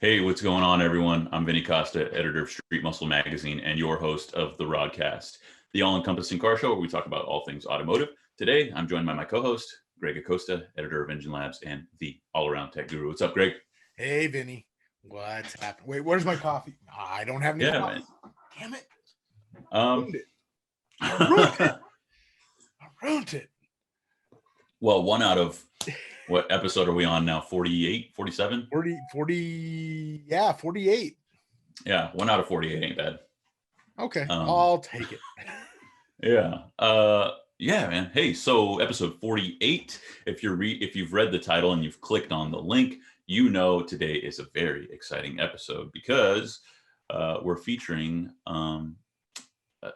Hey, what's going on, everyone? I'm Vinny Costa, editor of Street Muscle Magazine and your host of the RodCAST, the all-encompassing car show where we talk about all things automotive. Today, I'm joined by my co-host, Greg Acosta, editor of Engine Labs and the all-around tech guru. What's up, Greg? Hey, Vinny. What's happening? Wait, where's my coffee? I don't have any coffee. Man. Damn it. I ruined it. I ruined it. Well, one out of what episode are we on now? 48, 47? 40, yeah, 48. Yeah, 1 out of 48 ain't bad. Okay, I'll take it. Yeah, man. Hey, so episode 48, if you've read the title and you've clicked on the link, you know today is a very exciting episode because we're featuring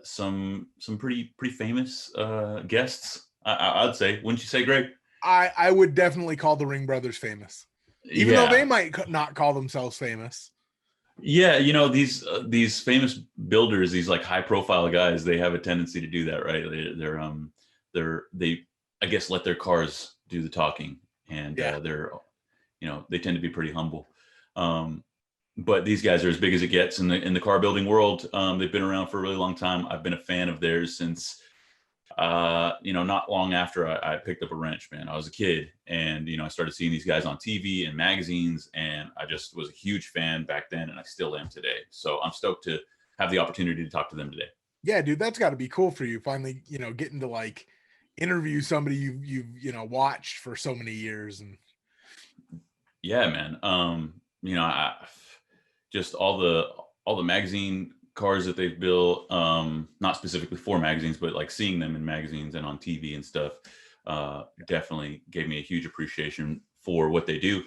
some pretty famous guests. I'd say, wouldn't you say, Greg? I would definitely call the Ring Brothers famous, even though they might not call themselves famous. Yeah, you know, these famous builders, these like high profile guys, they have a tendency to do that, right? They I guess let their cars do the talking, and they tend to be pretty humble. But these guys are as big as it gets in the car building world. They've been around for a really long time. I've been a fan of theirs since not long after I picked up a wrench, man. I was a kid, and I started seeing these guys on TV and magazines, and I just was a huge fan back then, and I still am today. So I'm stoked to have the opportunity to talk to them today. Yeah, dude, that's got to be cool for you. Finally, getting to like interview somebody you've watched for so many years. And yeah, man. I just all the magazine cars that they've built, not specifically for magazines, but like seeing them in magazines and on TV and stuff, definitely gave me a huge appreciation for what they do.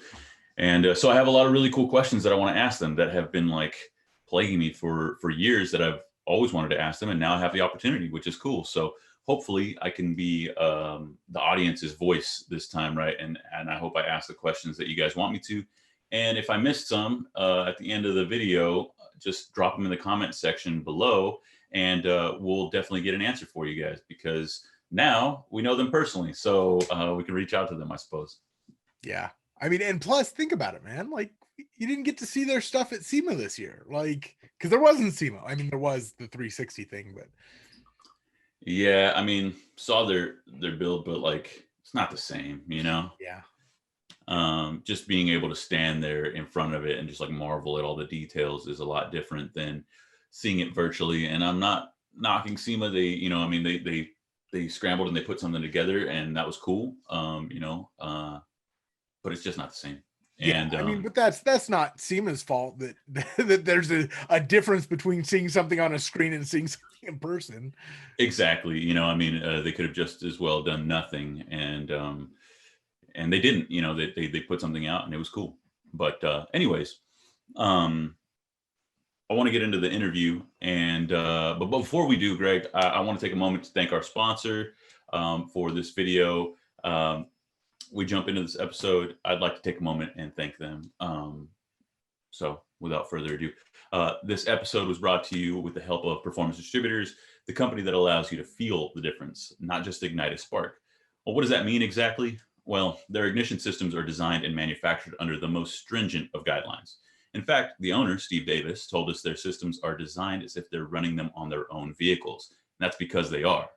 And so I have a lot of really cool questions that I want to ask them that have been like plaguing me for years that I've always wanted to ask them. And now I have the opportunity, which is cool. So hopefully I can be the audience's voice this time, right? And I hope I ask the questions that you guys want me to. And if I missed some at the end of the video, just drop them in the comment section below, and we'll definitely get an answer for you guys, because now we know them personally, so we can reach out to them, I suppose. Yeah, I mean, and plus, think about it, man. Like, you didn't get to see their stuff at SEMA this year, like, because there wasn't SEMA. I mean, there was the 360 thing, but yeah, I mean, saw their build, but like, it's not the same, Yeah. Just being able to stand there in front of it and just like marvel at all the details is a lot different than seeing it virtually. And I'm not knocking SEMA. They scrambled and they put something together, and that was cool. But it's just not the same. Yeah, and I mean, but that's not SEMA's fault that that there's a difference between seeing something on a screen and seeing something in person. Exactly. They could have just as well done nothing, and they didn't. They put something out, and it was cool. But anyways, I want to get into the interview, and but before we do, Greg, I want to take a moment to thank our sponsor for this video. We jump into this episode. I'd like to take a moment and thank them. So without further ado, this episode was brought to you with the help of Performance Distributors, the company that allows you to feel the difference, not just ignite a spark. Well, what does that mean exactly? Well, their ignition systems are designed and manufactured under the most stringent of guidelines. In fact, the owner, Steve Davis, told us their systems are designed as if they're running them on their own vehicles. And that's because they are.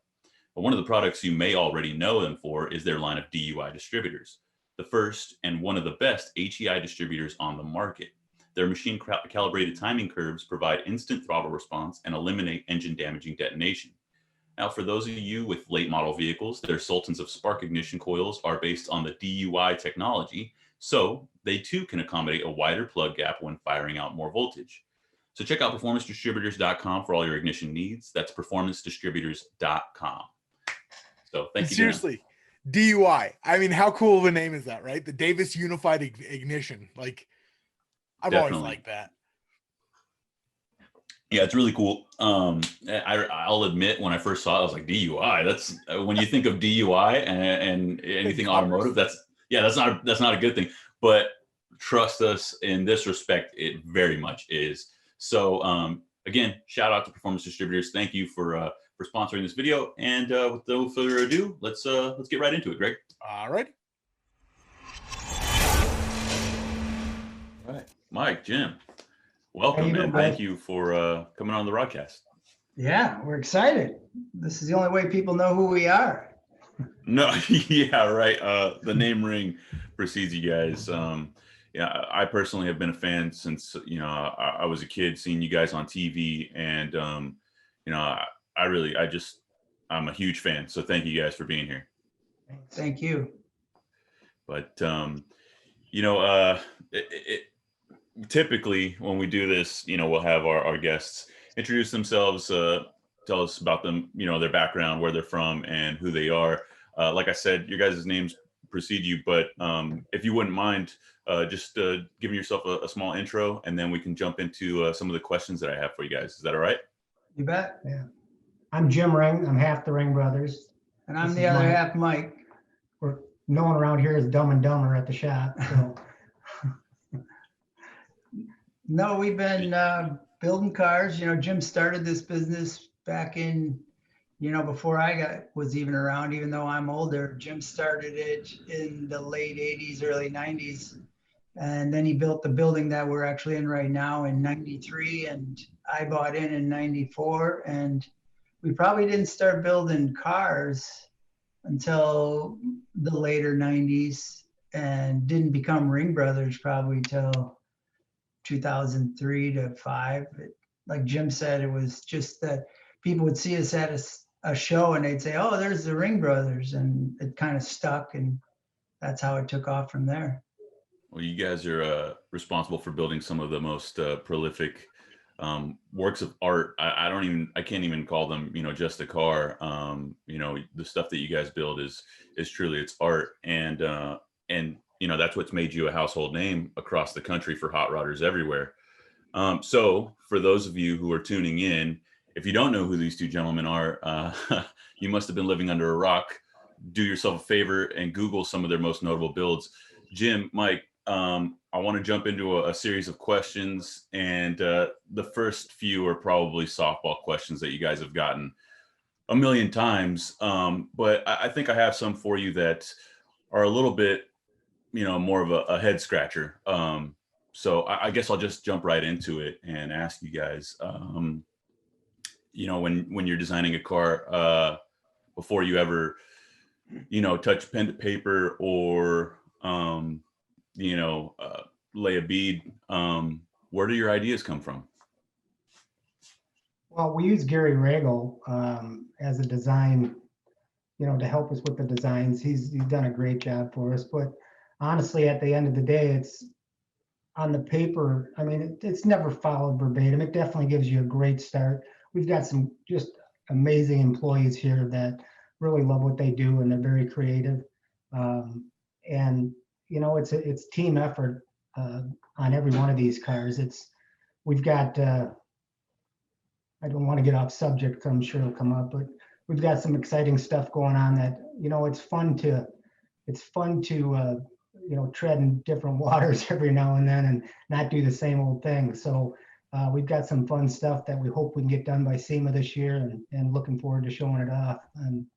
But one of the products you may already know them for is their line of DUI distributors, the first and one of the best HEI distributors on the market. Their machine calibrated timing curves provide instant throttle response and eliminate engine damaging detonation. Now, for those of you with late model vehicles, their Sultans of Spark ignition coils are based on the DUI technology, so they too can accommodate a wider plug gap when firing out more voltage. So check out performancedistributors.com for all your ignition needs. That's performancedistributors.com. So thank you. Seriously, DUI. I mean, how cool of a name is that, right? The Davis Unified Ignition. Like, I've always liked that. Yeah, it's really cool. I'll admit, when I first saw it, I was like, DUI. That's when you think of DUI and anything automotive. That's not a good thing. But trust us, in this respect, it very much is. So again, shout out to Performance Distributors. Thank you for sponsoring this video. And with no further ado, let's get right into it, Greg. All right. All right, Mike, Jim, How welcome, you doing, and bud? thank you for coming on the RodCAST. Yeah, we're excited. This is the only way people know who we are. No, yeah, right. The name ring precedes you guys. Yeah, I personally have been a fan since I was a kid, seeing you guys on TV, and I'm a huge fan. So thank you guys for being here. Thank you. But you know, uh, typically when we do this, we'll have our guests introduce themselves, tell us about them, their background, where they're from, and who they are. Like I said, your guys' names precede you, but if you wouldn't mind just giving yourself a small intro, and then we can jump into some of the questions that I have for you guys. Is that all right? You bet. Yeah. I'm Jim Ring. I'm half the Ring brothers. And I'm This the is other Mike. half, Mike. We're known around here as Dumb and Dumber at the shop. So No, we've been building cars. Jim started this business back in, before I was even around, even though I'm older. Jim started it in the late 80s, early 90s. And then he built the building that we're actually in right now in 93. And I bought in 94. And we probably didn't start building cars until the later 90s and didn't become Ring Brothers probably till 2003 to 5. Like Jim said, it was just that people would see us at a show and they'd say, oh, there's the Ring Brothers. And it kind of stuck, and that's how it took off from there. Well, you guys are responsible for building some of the most prolific works of art. I can't even call them, just a car. The stuff that you guys build is truly, it's art, and that's what's made you a household name across the country for hot rodders everywhere. So for those of you who are tuning in, if you don't know who these two gentlemen are, you must have been living under a rock. Do yourself a favor and Google some of their most notable builds. Jim, Mike, I want to jump into a series of questions, and the first few are probably softball questions that you guys have gotten a million times. But I think I have some for you that are a little bit, more of a head scratcher. So I guess I'll just jump right into it and ask you guys, when you're designing a car, before you ever, touch pen to paper or, lay a bead, where do your ideas come from? well, we use Gary Regal as a design, to help us with the designs. He's done a great job for us. But honestly, at the end of the day, it's on the paper. I mean, it's never followed verbatim. It definitely gives you a great start. We've got some just amazing employees here that really love what they do, and they're very creative. And it's team effort on every one of these cars. We've got. I don't want to get off subject. I'm sure it'll come up, but we've got some exciting stuff going on that it's fun to tread in different waters every now and then and not do the same old thing. So we've got some fun stuff that we hope we can get done by SEMA this year, and looking forward to showing it off. And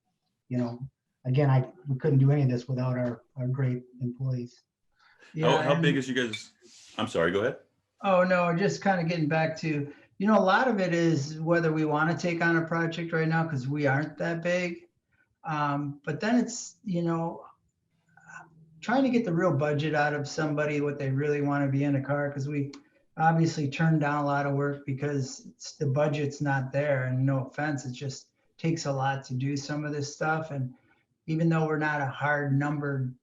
again, we couldn't do any of this without our great employees. Yeah. How big is you guys? I'm sorry, go ahead. Oh, no, just kind of getting back to, a lot of it is whether we want to take on a project right now because we aren't that big. But then it's, trying to get the real budget out of somebody, what they really want to be in a car, because we obviously turned down a lot of work because the budget's not there. And no offense, it just takes a lot to do some of this stuff. And even though we're not a hard numbered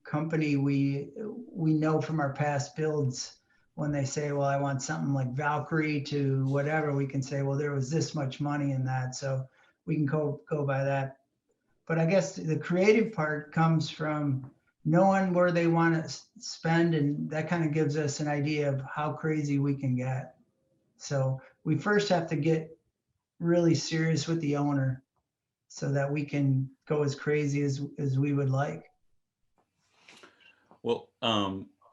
company, we know from our past builds, when they say, well, I want something like Valkyrja to whatever, we can say, well, there was this much money in that. So we can go by that. But I guess the creative part comes from knowing where they want to spend, and that kind of gives us an idea of how crazy we can get. So we first have to get really serious with the owner so that we can go as crazy as we would like. Well,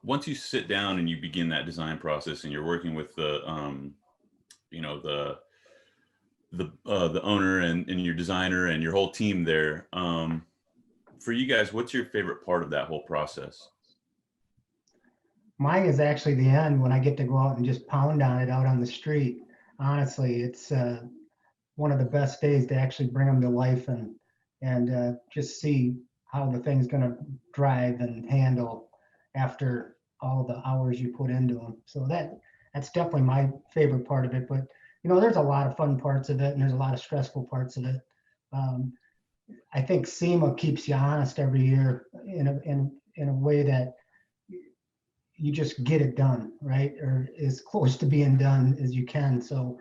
once you sit down and you begin that design process, and you're working with the owner and your designer and your whole team there, for you guys, what's your favorite part of that whole process? Mine is actually the end when I get to go out and just pound on it out on the street. Honestly, it's one of the best days to actually bring them to life and just see how the thing's going to drive and handle after all the hours you put into them. So that's definitely my favorite part of it. But there's a lot of fun parts of it, and there's a lot of stressful parts of it. I think SEMA keeps you honest every year in a way that you just get it done, right? Or as close to being done as you can. So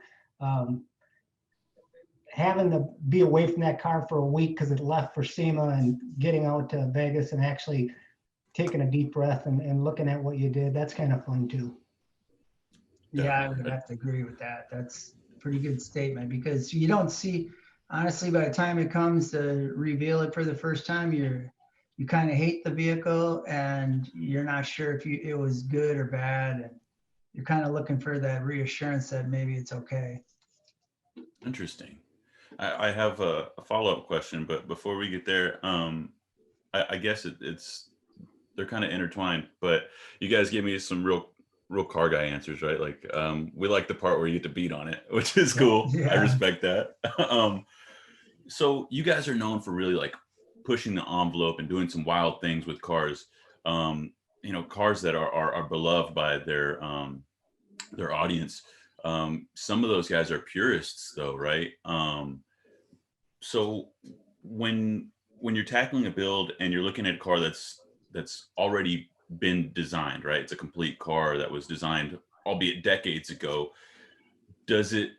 having to be away from that car for a week because it left for SEMA, and getting out to Vegas and actually taking a deep breath and looking at what you did, that's kind of fun too. Yeah, I would have to agree with that. That's a pretty good statement, because you don't see, honestly, by the time it comes to reveal it for the first time, you kind of hate the vehicle and you're not sure if it was good or bad, and you're kind of looking for that reassurance that maybe it's okay. Interesting. I have a follow-up question, but before we get there, I guess they're kind of intertwined, but you guys give me some real car guy answers, right? Like, we like the part where you get to beat on it, which is cool. Yeah. I respect that. So you guys are known for really like pushing the envelope and doing some wild things with cars. Cars that are beloved by their audience. Some of those guys are purists though, right? So when you're tackling a build and you're looking at a car that's already been designed, right? It's a complete car that was designed, albeit decades ago. Does it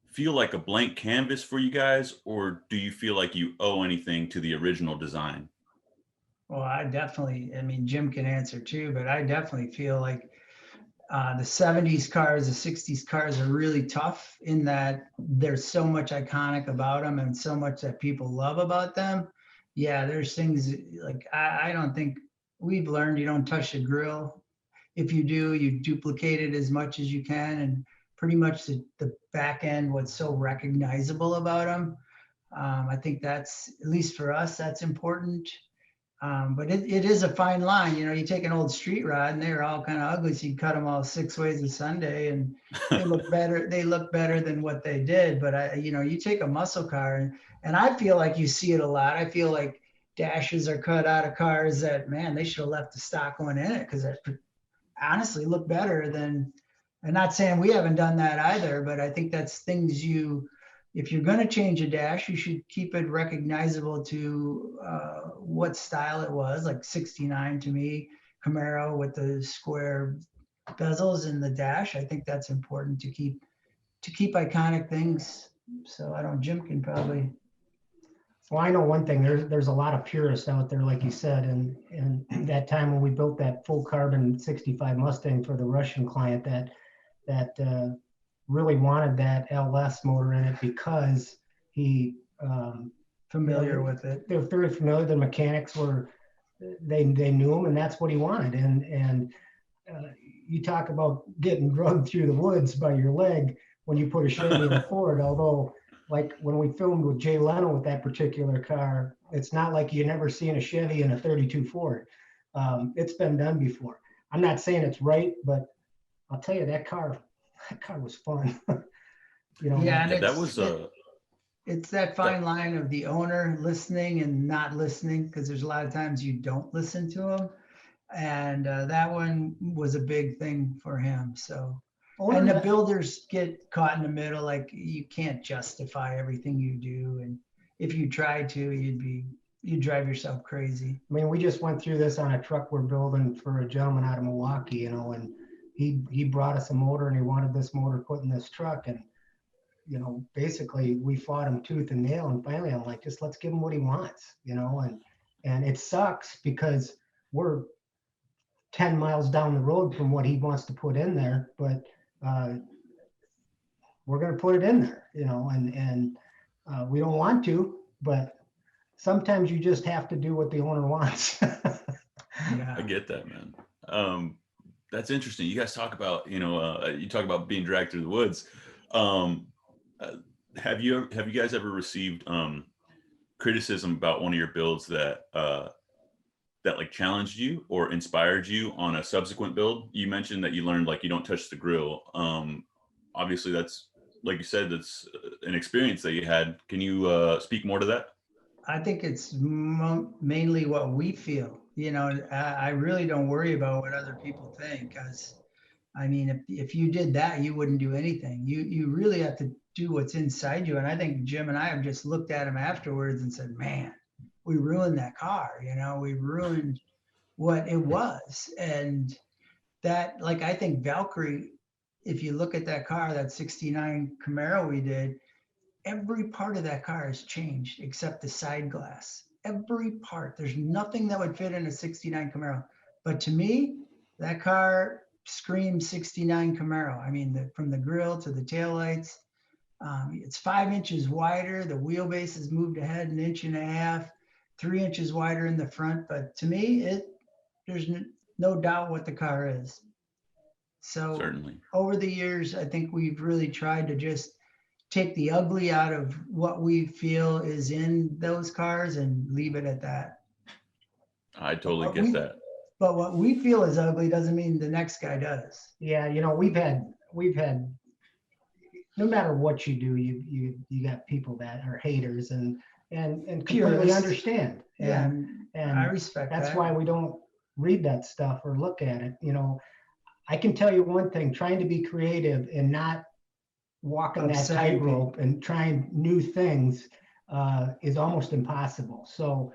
feel like a blank canvas for you guys, or do you feel like you owe anything to the original design? Well, I mean, Jim can answer too, but I definitely feel like the 70s cars, the 60s cars are really tough in that there's so much iconic about them and so much that people love about them. Yeah, there's things like I don't think we've learned you don't touch the grill. If you do, you duplicate it as much as you can, and pretty much the back end, what's so recognizable about them. I think that's, at least for us, that's important. But it is a fine line. You take an old street rod and they're all kind of ugly, so you cut them all 6 ways a Sunday and they look better. They look better than what they did. But you take a muscle car and I feel like you see it a lot. I feel like dashes are cut out of cars that, man, they should have left the stock one in it, because it honestly look better than, I'm not saying we haven't done that either, but I think that's things if you're going to change a dash, you should keep it recognizable to what style it was. Like 69 to me, Camaro with the square bezels in the dash. I think that's important to keep iconic things. So Jim can probably. Well, I know one thing. There's a lot of purists out there, like you said, and that time when we built that full carbon 65 Mustang for the Russian client, that really wanted that LS motor in it because he Familiar with it. They're very familiar. The mechanics were, they knew him, and that's what he wanted. And you talk about getting drugged through the woods by your leg when you put a Chevy in a Ford. Although, like when we filmed with Jay Leno with that particular car, it's not like you never seen a Chevy in a 32 Ford. It's been done before. I'm not saying it's right, but I'll tell you, that car was fun. Yeah, and that was it's that fine line of the owner listening and not listening, because there's a lot of times you don't listen to them, and that one was a big thing for him. So, and the builders get caught in the middle, like you can't justify everything you do, and if you tried to, you'd drive yourself crazy. I mean, we just went through this on a truck we're building for a gentleman out of Milwaukee, and he brought us a motor, and he wanted this motor put in this truck, and basically we fought him tooth and nail, and finally I'm like, just let's give him what he wants, and it sucks because we're 10 miles down the road from what he wants to put in there, but we're going to put it in there, and we don't want to, but sometimes you just have to do what the owner wants. Yeah. I get that, man. That's interesting. You guys talk about, you talk about being dragged through the woods. Have you guys ever received criticism about one of your builds that that like challenged you or inspired you on a subsequent build? You mentioned that you learned like you don't touch the grill. Obviously that's, like you said, that's an experience that you had. Can you speak more to that? I think it's mainly what we feel. You know, I really don't worry about what other people think, because I mean, if you did that, you wouldn't do anything. You really have to do what's inside you. And I think Jim and I have just looked at him afterwards and said, man, we ruined that car. You know, we ruined what it was. And that, like, I think Valkyrie, if you look at that car, that 69 Camaro we did, every part of that car has changed except the side glass. Every part. There's nothing that would fit in a 69 Camaro. But to me, that car screams 69 Camaro. I mean, from the grille to the taillights, it's 5 inches wider. The wheelbase has moved ahead 1.5 inches, 3 inches wider in the front. But to me, there's no doubt what the car is. So Certainly. over the years, I think we've really tried to just take the ugly out of what we feel is in those cars and leave it at that. I totally get that. But what we feel is ugly doesn't mean the next guy does. Yeah, you know, we've had no matter what you do, you got people that are haters and completely Purists. understand. And I respect that's that. why we don't read that stuff or look at it. You know, I can tell you one thing, trying to be creative and not walking that Upsetting tightrope and trying new things is almost impossible. So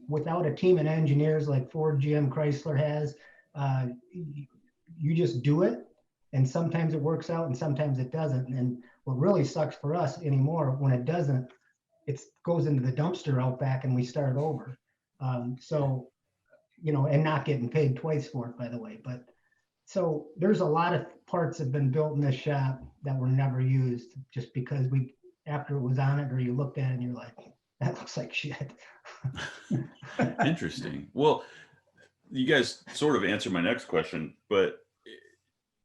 without a team of engineers like Ford, GM, Chrysler has, you just do it. And sometimes it works out and sometimes it doesn't. And what really sucks for us anymore, when it doesn't, it goes into the dumpster out back and we start over. So, you know, and not getting paid twice for it, by the way. But so there's a lot of parts that have been built in this shop that were never used just because after it was on it or you looked at it and you're like, that looks like shit. Interesting. Well, you guys sort of answered my next question, but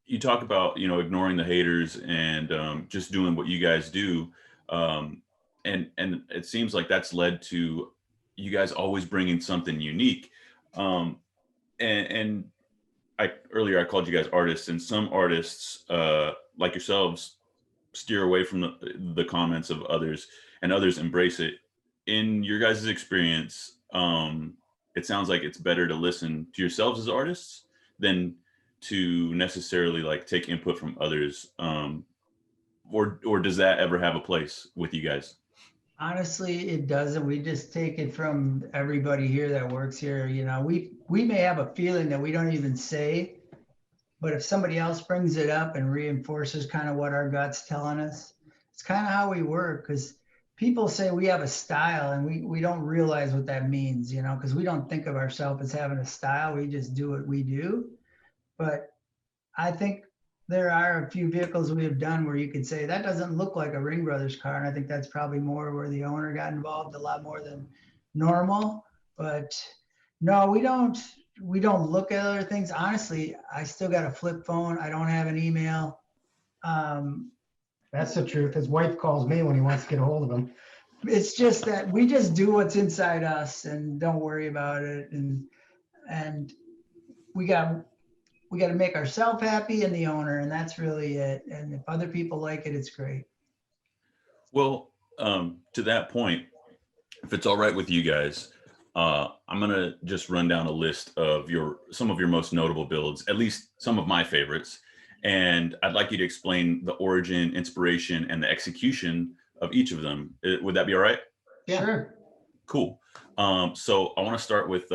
you talk about, you know, ignoring the haters and just doing what you guys do. And it seems like that's led to you guys always bringing something unique. And earlier I called you guys artists, and some artists like yourselves steer away from the comments of others, and others embrace it. In your guys' experience, it sounds like it's better to listen to yourselves as artists than to necessarily like take input from others. Or does that ever have a place with you guys? Honestly, it doesn't. We just take it from everybody here that works here. You know, we may have a feeling that we don't even say, but if somebody else brings it up and reinforces kind of what our gut's telling us, it's kind of how we work. Because people say we have a style, and we don't realize what that means, you know, because we don't think of ourselves as having a style. We just do what we do. But I think there are a few vehicles we have done where you could say that doesn't look like a Ring Brothers car. And I think that's probably more where the owner got involved a lot more than normal. But no, we don't look at other things. Honestly, I still got a flip phone. I don't have an email. That's the truth. His wife calls me when he wants to get a hold of him. It's just that we just do what's inside us and don't worry about it. And we got to make ourselves happy and the owner, and that's really it. And if other people like it, it's great. Well, to that point, if it's all right with you guys, I'm gonna just run down a list of some of your most notable builds, at least some of my favorites, and I'd like you to explain the origin, inspiration, and the execution of each of them. Would that be all right? Yeah. Sure. Cool. So I want to start with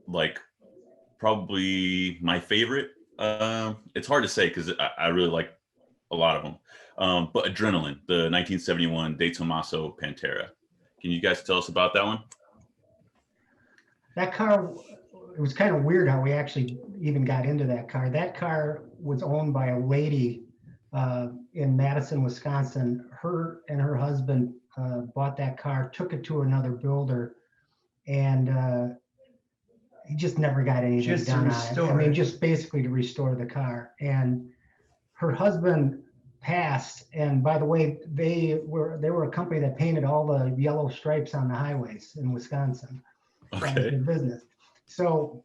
like probably my favorite. It's hard to say because I really like a lot of them. But Adrenaline, the 1971 De Tomaso Pantera. Can you guys tell us about that one? That car, it was kind of weird how we actually even got into that car. That car was owned by a lady in Madison, Wisconsin. Her and her husband bought that car, took it to another builder, and he just never got anything Just to done on it. restore I mean, it. just basically to restore the car. And her husband passed. And by the way, they were a company that painted all the yellow stripes on the highways in Wisconsin. That was Okay. their business. So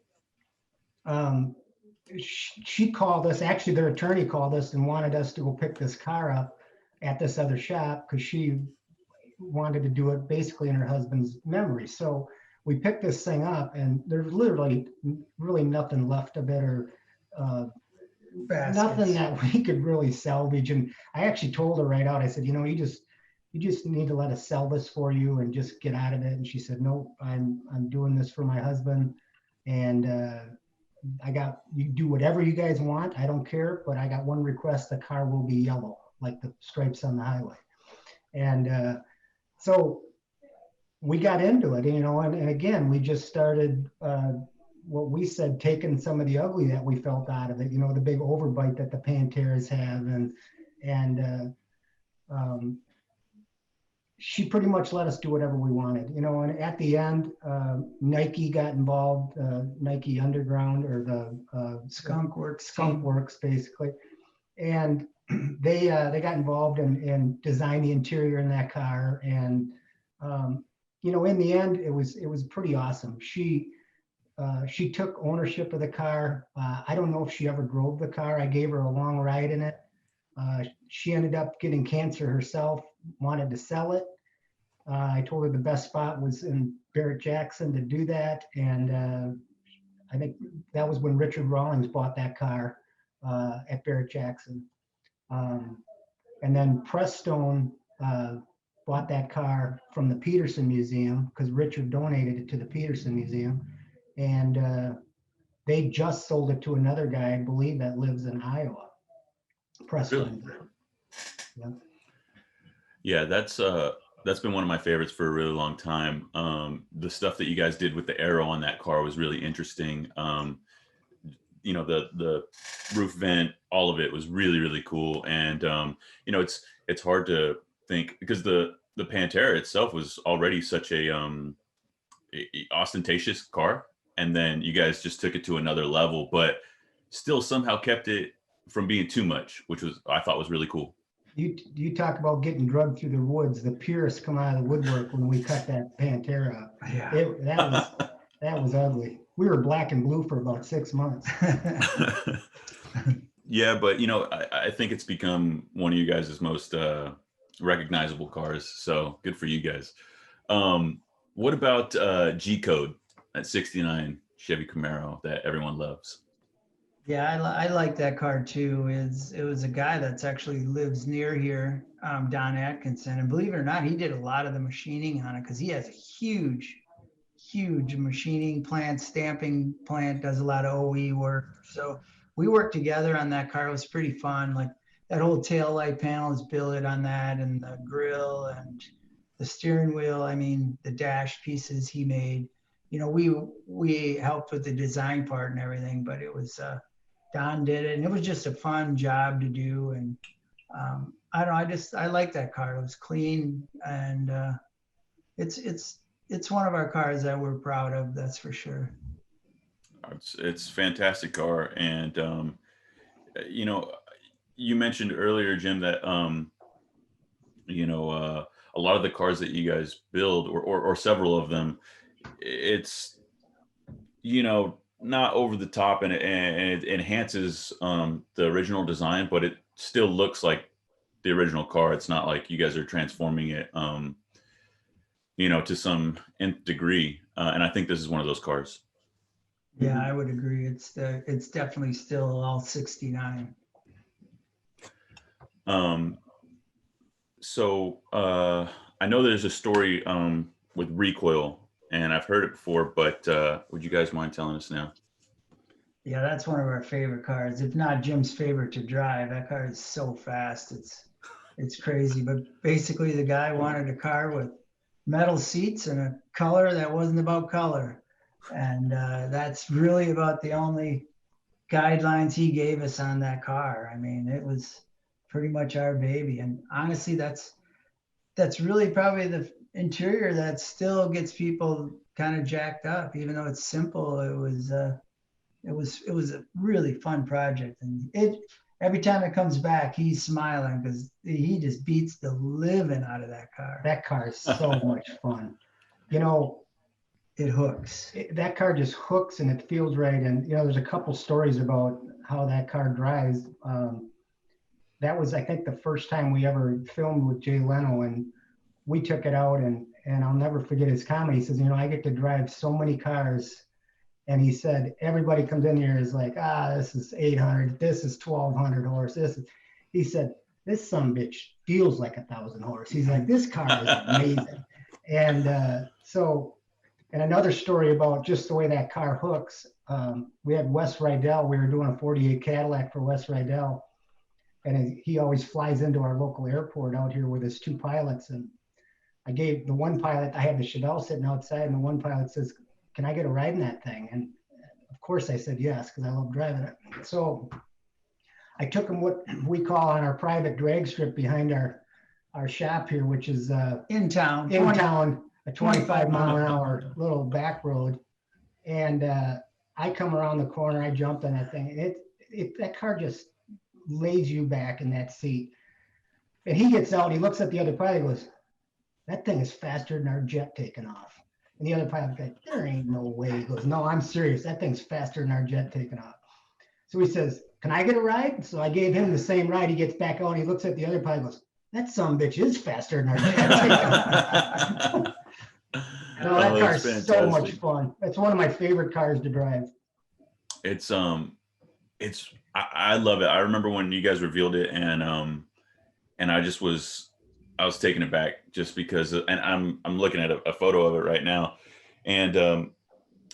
she called us, actually their attorney called us and wanted us to go pick this car up at this other shop because she wanted to do it basically in her husband's memory. So we picked this thing up and there's literally really nothing left of it, or nothing that we could really salvage. And I actually told her right out, I said, you just need to let us sell this for you and just get out of it. And she said, no, I'm doing this for my husband. And you do whatever you guys want. I don't care, but I got one request: the car will be yellow, like the stripes on the highway. And so we got into it, and again, we just started what we said, taking some of the ugly that we felt out of it, the big overbite that the Panteras have, and she pretty much let us do whatever we wanted, and at the end, Nike got involved, Nike Underground, or the Skunk Works basically. And they got involved and designed the interior in that car. And, in the end, it was pretty awesome. She took ownership of the car. I don't know if she ever drove the car. I gave her a long ride in it. She ended up getting cancer herself, wanted to sell it. I told her the best spot was in Barrett-Jackson to do that. And I think that was when Richard Rawlings bought that car at Barrett-Jackson. And then Prestone bought that car from the Peterson Museum because Richard donated it to the Peterson Museum. And they just sold it to another guy, I believe, that lives in Iowa. Prestone. Really? Yeah, that's been one of my favorites for a really long time. The stuff that you guys did with the aero on that car was really interesting. The roof vent, all of it was really, really cool. And, it's hard to think because the Pantera itself was already such a ostentatious car. And then you guys just took it to another level, but still somehow kept it from being too much, which I thought was really cool. You talk about getting drugged through the woods. The purists come out of the woodwork when we cut that Pantera up. Yeah. That was ugly. We were black and blue for about 6 months. Yeah, but I think it's become one of you guys' most recognizable cars. So good for you guys. What about G-Code, that 69 Chevy Camaro that everyone loves? Yeah, I like that car too. It was a guy that's actually lives near here, Don Atkinson, and believe it or not, he did a lot of the machining on it because he has a huge machining plant, stamping plant, does a lot of OE work. So we worked together on that car. It was pretty fun. Like that whole tail light panel is billet on that, and the grill and the steering wheel. I mean, the dash pieces he made. We helped with the design part and everything, but it was Don did it, and it was just a fun job to do. And I don't know, I like that car. It was clean, and it's one of our cars that we're proud of. That's for sure. It's a fantastic car, and you mentioned earlier, Jim, that a lot of the cars that you guys build, or several of them, it's not over the top, and it enhances the original design, but it still looks like the original car. It's not like you guys are transforming it to some nth degree, and I think this is one of those cars. Yeah, I would agree. It's definitely still all 69. So I know there's a story with recoil, and I've heard it before, but would you guys mind telling us now? Yeah, that's one of our favorite cars, if not Jim's favorite to drive. That car is so fast. It's crazy. But basically, the guy wanted a car with metal seats and a color that wasn't about color. And that's really about the only guidelines he gave us on that car. I mean, it was pretty much our baby. And honestly, that's really probably the interior that still gets people kind of jacked up, even though it's simple. It was a really fun project, and every time it comes back, he's smiling because he just beats the living out of that car. That car is so much fun. it hooks. That car just hooks and it feels right. And, there's a couple stories about how that car drives. That was, I think, the first time we ever filmed with Jay Leno, and we took it out, and I'll never forget his comment. He says, I get to drive so many cars. And he said, everybody comes in here is like, this is 800, this is 1200 horse. He said, this sumbitch feels like 1,000 horse. He's like, this car is amazing. And and another story about just the way that car hooks. We had Wes Rydell. We were doing a 48 Cadillac for Wes Rydell. And he always flies into our local airport out here with his 2 pilots. And I gave the one pilot, I had the Chevelle sitting outside, and the one pilot says, can I get a ride in that thing? And of course I said yes, because I love driving it. So I took him what we call on our private drag strip behind our shop here, which is In town, a 25 mile an hour little back road. And I come around the corner, I jumped on that thing. And that car just lays you back in that seat. And he gets out, he looks at the other pilot, he goes, that thing is faster than our jet taking off. And the other pilot goes, there ain't no way. He goes, no, I'm serious. That thing's faster than our jet taking off. So he says, can I get a ride? So I gave him the same ride. He gets back out, he looks at the other pilot and goes, that sumbitch is faster than our jet taking off. No, that car's fantastic. So much fun. It's one of my favorite cars to drive. I love it. I remember when you guys revealed it, and I was taken aback just because, and I'm looking at a photo of it right now. And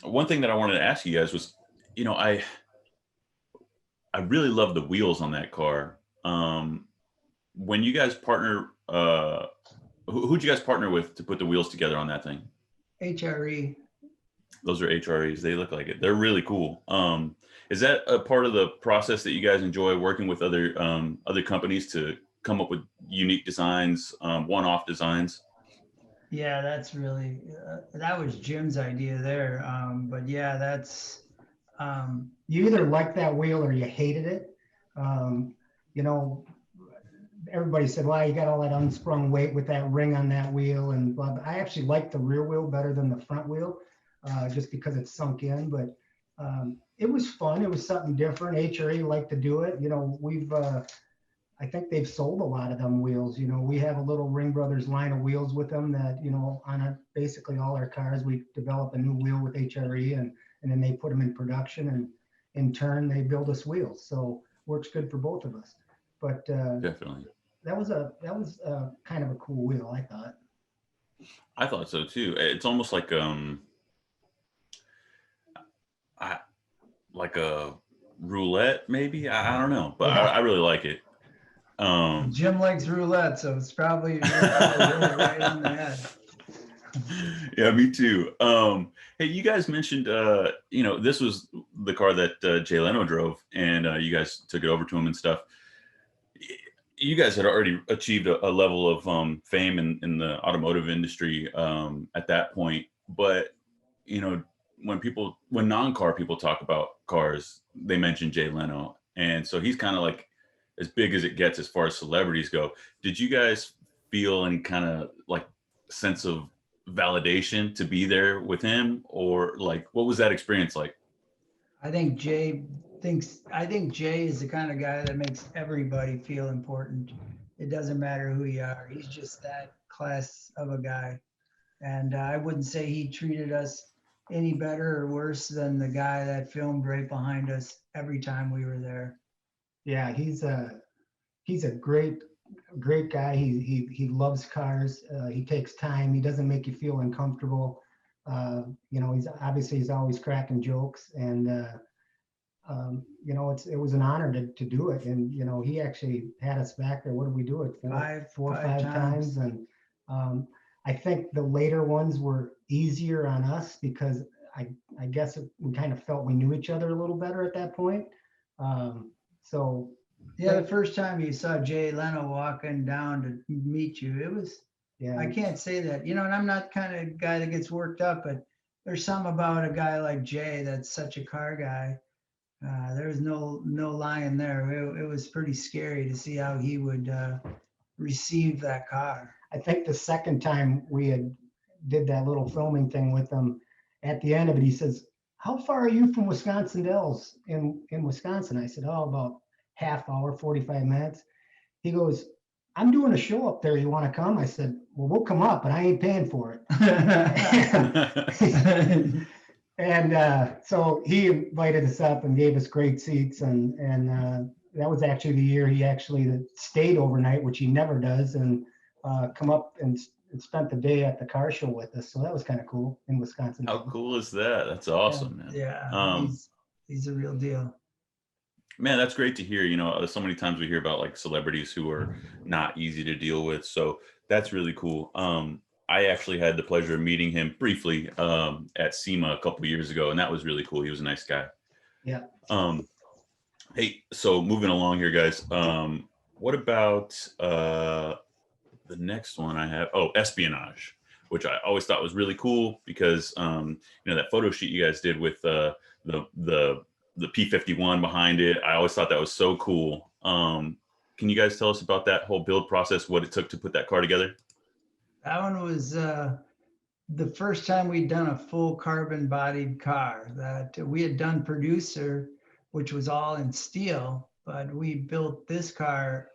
one thing that I wanted to ask you guys was, I really love the wheels on that car. When you guys partner, who'd you guys partner with to put the wheels together on that thing? HRE. Those are HREs. They look like it. They're really cool. Is that a part of the process that you guys enjoy, working with other companies to come up with unique designs, one-off designs? Yeah, that's really, that was Jim's idea there. But yeah, that's, You either liked that wheel or you hated it. Everybody said, well, you got all that unsprung weight with that ring on that wheel. And blah, blah. I actually like the rear wheel better than the front wheel, just because it's sunk in. But it was fun. It was something different. HRE liked to do it. I think they've sold a lot of them wheels. We have a little Ring Brothers line of wheels with them that, on basically all our cars, we develop a new wheel with HRE, and then they put them in production, and in turn they build us wheels. So works good for both of us. But Definitely. That was kind of a cool wheel, I thought. I thought so too. It's almost like like a roulette, maybe. I don't know, but Yeah. I really like it. Jim likes roulette, so it's probably really right on the head. Yeah, me too. Hey, you guys mentioned, this was the car that Jay Leno drove, and you guys took it over to him and stuff. You guys had already achieved a level of fame in the automotive industry at that point. But, when non-car people talk about cars, they mention Jay Leno. And so he's kind of like as big as it gets as far as celebrities go. Did you guys feel any kind of like sense of validation to be there with him, or like what was that experience like? I think Jay is the kind of guy that makes everybody feel important. It doesn't matter who you are. He's just that class of a guy. And I wouldn't say he treated us any better or worse than the guy that filmed right behind us every time we were there. Yeah, he's a great guy. He loves cars. He takes time. He doesn't make you feel uncomfortable. He's always cracking jokes, and it was an honor to do it. And he actually had us back there. What did we do it? Four or five times. And I think the later ones were easier on us because I guess we kind of felt we knew each other a little better at that point. Yeah, the first time you saw Jay Leno walking down to meet you, it was, yeah. I can't say that, and I'm not kind of guy that gets worked up, but there's something about a guy like Jay that's such a car guy. There's no lying there. It was pretty scary to see how he would receive that car. I think the second time we did that little filming thing with him, at the end of it, he says, "How far are you from Wisconsin Dells in Wisconsin?" I said, "Oh, about half hour, 45 minutes." He goes, "I'm doing a show up there. You want to come?" I said, "Well, we'll come up, but I ain't paying for it." And so he invited us up and gave us great seats, and that was actually the year he actually stayed overnight, which he never does, and come up and spent the day at the car show with us. So that was kind of cool in Wisconsin. How cool is that? That's awesome, man. Yeah, he's a real deal. Man, that's great to hear. You know, so many times we hear about like celebrities who are not easy to deal with. So that's really cool. I actually had the pleasure of meeting him briefly at SEMA a couple of years ago, and that was really cool. He was a nice guy. Yeah. Hey, so moving along here, guys. What about the next one I have? Oh, espionage, which I always thought was really cool because you know, that photo shoot you guys did with the P51 behind it. I always thought that was so cool. Can you guys tell us about that whole build process, what it took to put that car together? That one was the first time we'd done a full carbon bodied car. That we had done Producer, which was all in steel, but we built this car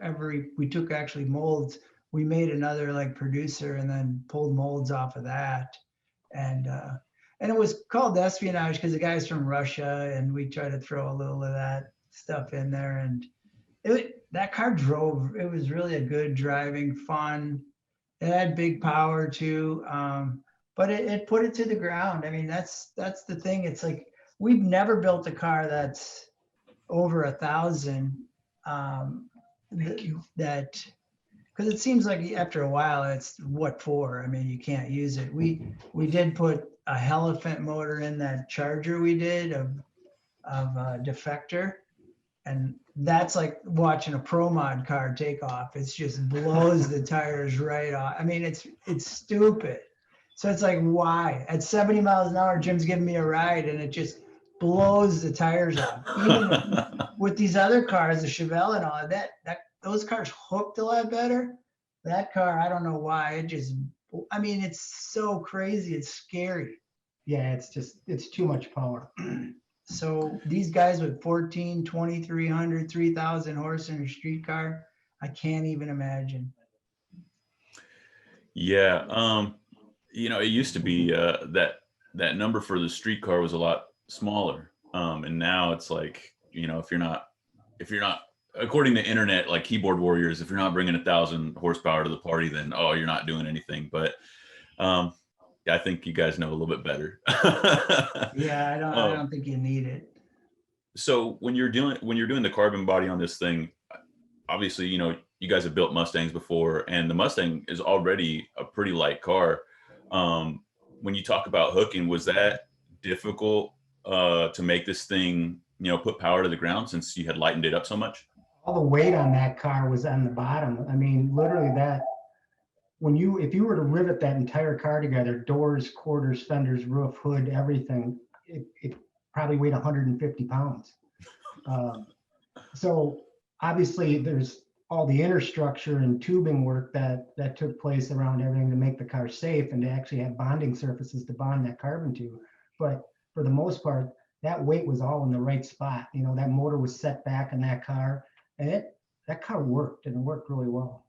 we took actually molds. We made another like Producer and then pulled molds off of that. And it was called Espionage because the guy's from Russia, and we tried to throw a little of that stuff in there. And that car drove. It was really a good driving, fun. It had big power too, but it put it to the ground. I mean, that's the thing. It's like we've never built a car that's over 1,000. That because it seems like after a while, it's what for? I mean, you can't use it. We did put a Elephant motor in that Charger we did of Defector, and that's like watching a Pro Mod car take off. It just blows the tires right off. I mean, it's stupid. So it's like, why? At 70 miles an hour, Jim's giving me a ride, and it just blows the tires off. Even with these other cars, the Chevelle and all that those cars hooked a lot better. That car, I don't know why. It just, I mean, it's so crazy. It's scary. Yeah, it's too much power. So these guys with 14, 2,300, 3,000 horse in a street car, I can't even imagine. Yeah. You know, it used to be that number for the street car was a lot smaller. And now it's like, you know, if you're not, according to internet, like keyboard warriors, if you're not bringing 1,000 horsepower to the party, then, oh, you're not doing anything. But I think you guys know a little bit better. Yeah, I don't think you need it. So when you're doing the carbon body on this thing, obviously, you know, you guys have built Mustangs before, and the Mustang is already a pretty light car. When you talk about hooking, was that difficult to make this thing, you know, put power to the ground since you had lightened it up so much? All the weight on that car was on the bottom. I mean, literally that. If you were to rivet that entire car together, doors, quarters, fenders, roof, hood, everything, it probably weighed 150 pounds. So obviously there's all the inner structure and tubing work that took place around everything to make the car safe and to actually have bonding surfaces to bond that carbon to. But for the most part, that weight was all in the right spot. You know, that motor was set back in that car, and that car worked, and it worked really well.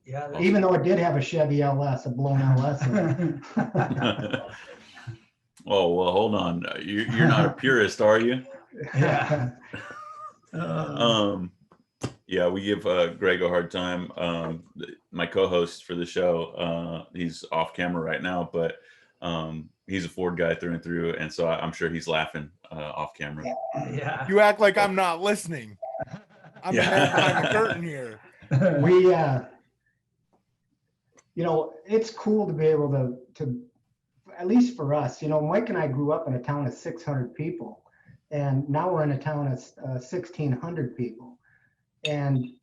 Yeah. Even though it did have a Chevy LS, a blown LS in it. Oh, well, hold on. You're not a purist, are you? Yeah. Yeah, we give Greg a hard time. My co-host for the show, he's off camera right now, but he's a Ford guy through and through, and so I'm sure he's laughing off camera. Yeah. You act like I'm not listening. I'm the man behind the curtain here. We, you know, it's cool to be able to, at least for us, you know, Mike and I grew up in a town of 600 people, and now we're in a town of 1,600 people. And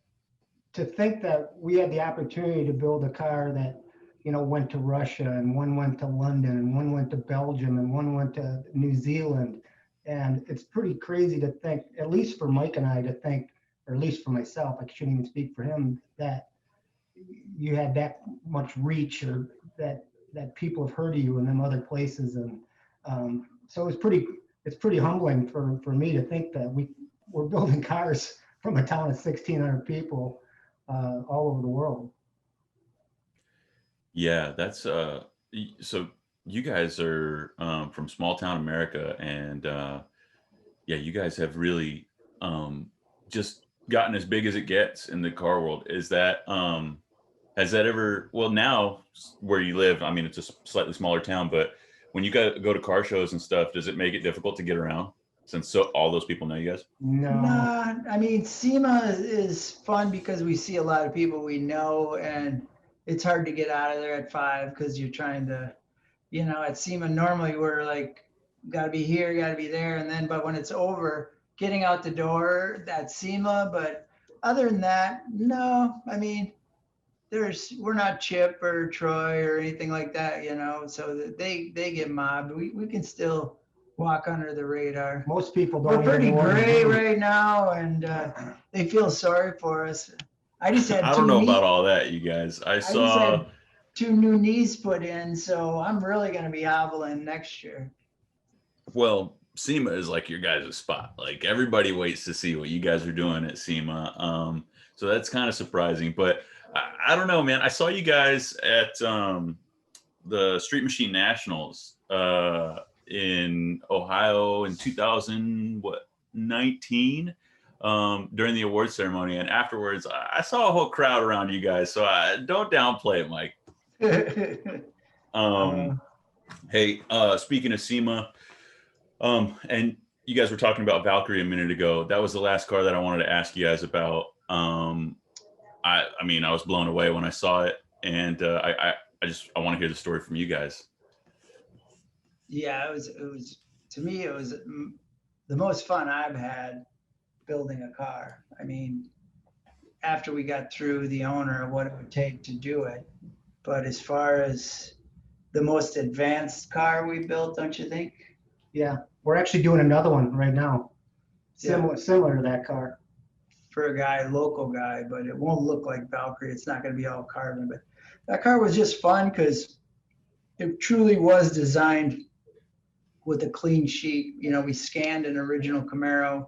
to think that we had the opportunity to build a car that, you know, went to Russia, and one went to London, and one went to Belgium, and one went to New Zealand. And it's pretty crazy to think, at least for Mike and I, to think, or at least for myself, I shouldn't even speak for him, that you had that much reach, or that people have heard of you in them other places. And So it's pretty humbling for me to think that we're building cars from a town of 1,600 people all over the world. Yeah, that's so you guys are from small town America, and yeah, you guys have really just gotten as big as it gets in the car world. Is that has that ever, well, now where you live, I mean, it's a slightly smaller town, but when you go to car shows and stuff, does it make it difficult to get around since all those people know you guys? No, Nah, I mean, SEMA is fun because we see a lot of people we know, and it's hard to get out of there at 5 because you're trying to, at SEMA normally we're like, got to be here, got to be there, and then but when it's over, getting out the door, that's SEMA. But other than that, no. I mean, we're not Chip or Troy or anything like that, so that they get mobbed. We can still walk under the radar. most people We're don't pretty even know what to gray do. right now, and they feel sorry for us. I just had I don't know about all that, you guys. I just saw. had 2 new knees put in, so I'm really going to be hobbling next year. Well, SEMA is like your guys' spot. Like everybody waits to see what you guys are doing at SEMA. So that's kind of surprising, but I don't know, man. I saw you guys at the Street Machine Nationals in Ohio in 2019 during the award ceremony, and afterwards I saw a whole crowd around you guys. So don't downplay it, Mike. Hey, speaking of SEMA, and you guys were talking about Valkyrja a minute ago. That was the last car that I wanted to ask you guys about. I mean, I was blown away when I saw it, and I want to hear the story from you guys. Yeah, it was to me, it was the most fun I've had building a car. I mean, after we got through the owner of what it would take to do it, but as far as the most advanced car we built, don't you think? Yeah, we're actually doing another one right now, similar to that car. For a guy, local guy, but it won't look like Valkyrie. It's not going to be all carbon, but that car was just fun because it truly was designed with a clean sheet. We scanned an original Camaro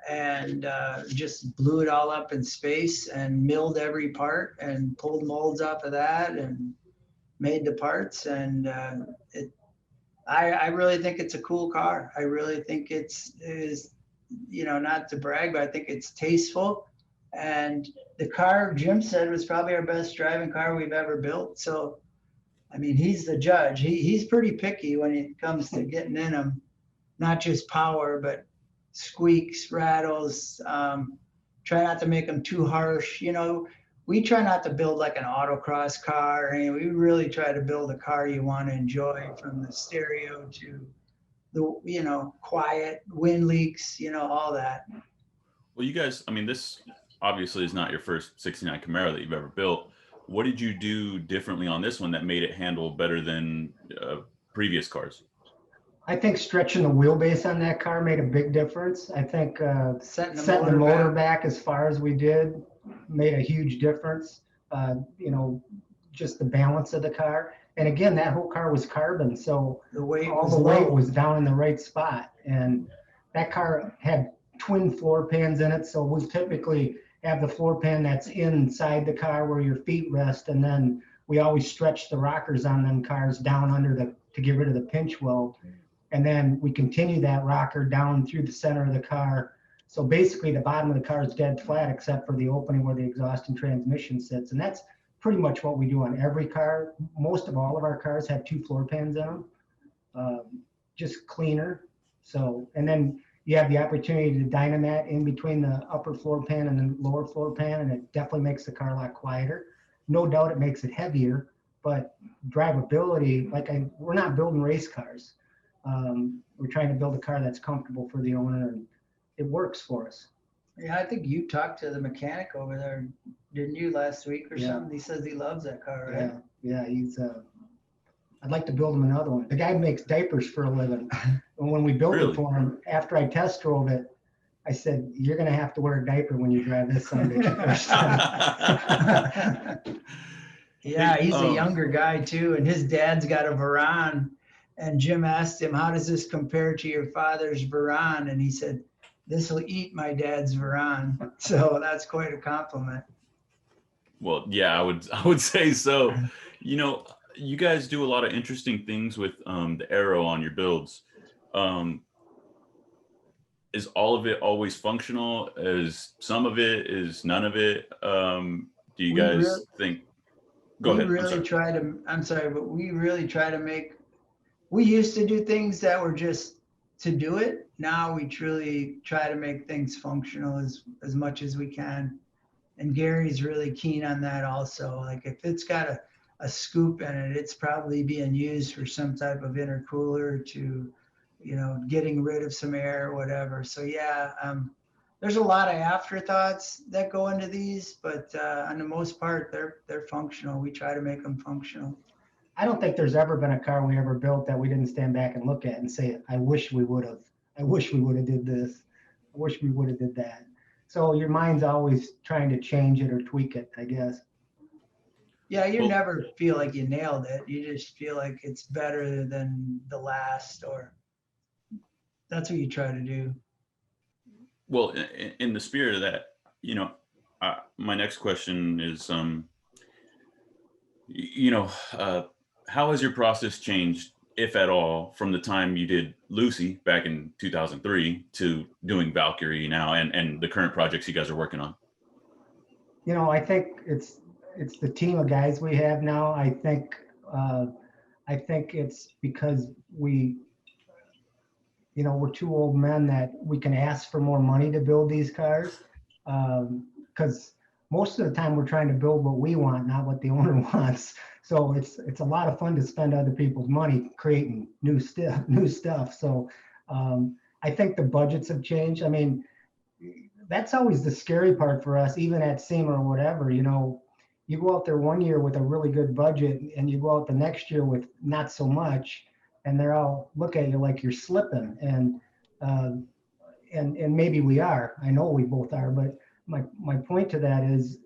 and just blew it all up in space and milled every part and pulled molds off of that and made the parts. And I really think it's a cool car. I really think it is, not to brag, but I think it's tasteful. And the car, Jim said, was probably our best driving car we've ever built. So, I mean, he's the judge. He's pretty picky when it comes to getting in them, not just power, but squeaks, rattles. Try not to make them too harsh. We try not to build like an autocross car. I mean, we really try to build a car you want to enjoy, from the stereo to the, quiet, wind leaks, all that. Well, you guys, I mean, this obviously is not your first 69 Camaro that you've ever built. What did you do differently on this one that made it handle better than previous cars? I think stretching the wheelbase on that car made a big difference. I think setting the motor back as far as we did made a huge difference. Just the balance of the car. And again, that whole car was carbon, so all the weight was down in the right spot. And that car had twin floor pans in it, so we typically have the floor pan that's inside the car where your feet rest, and then we always stretch the rockers on them cars down under to get rid of the pinch weld. And then we continue that rocker down through the center of the car. So basically the bottom of the car is dead flat except for the opening where the exhaust and transmission sits. And that's pretty much what we do on every car. Most of all of our cars have 2 floor pans in them, just cleaner. So, and then you have the opportunity to dynamat in between the upper floor pan and the lower floor pan, and it definitely makes the car a lot quieter. No doubt it makes it heavier, but drivability, we're not building race cars. We're trying to build a car that's comfortable for the owner, and it works for us. Yeah, I think you talked to the mechanic over there, didn't you, last week or something? He says he loves that car, right? Yeah, he's I'd like to build him another one. The guy makes diapers for a living. And when we built it for him, after I test drove it, I said, "You're gonna have to wear a diaper when you drive this Sunday first time." Yeah, he's a younger guy too, and his dad's got a Veyron, And Jim asked him, how does this compare to your father's Veron? And he said, this will eat my dad's Veron. So that's quite a compliment. Well, yeah, I would say so. You know, you guys do a lot of interesting things with the aero on your builds. Is all of it always functional? Is some of it? Is none of it? Do you guys think? Go ahead. I'm sorry, but we really try to make, we used to do things that were just to do it. Now we truly try to make things functional as much as we can. And Gary's really keen on that also. Like if it's got a scoop in it, it's probably being used for some type of intercooler to, you know, getting rid of some air or whatever. So yeah, there's a lot of afterthoughts that go into these, but on the most part, they're functional. We try to make them functional. I don't think there's ever been a car we ever built that we didn't stand back and look at and say, I wish we would have. I wish we would have did this. I wish we would have did that. So your mind's always trying to change it or tweak it, I guess. Yeah, you never feel like you nailed it. You just feel like it's better than the last, or that's what you try to do. Well, in the spirit of that, you know, my next question is, you know, how has your process changed, if at all, from the time you did Lucy back in 2003 to doing Valkyrja now and the current projects you guys are working on? You know, I think it's the team of guys we have now. I think it's because we, you know, we're two old men that we can ask for more money to build these cars. Because most of the time we're trying to build what we want, not what the owner wants. So it's a lot of fun to spend other people's money creating new stuff. So I think the budgets have changed. I mean, that's always the scary part for us, even at SEMA or whatever. You know, you go out there one year with a really good budget and you go out the next year with not so much, and they're all look at you like you're slipping. And maybe we are. I know we both are. But my point to that is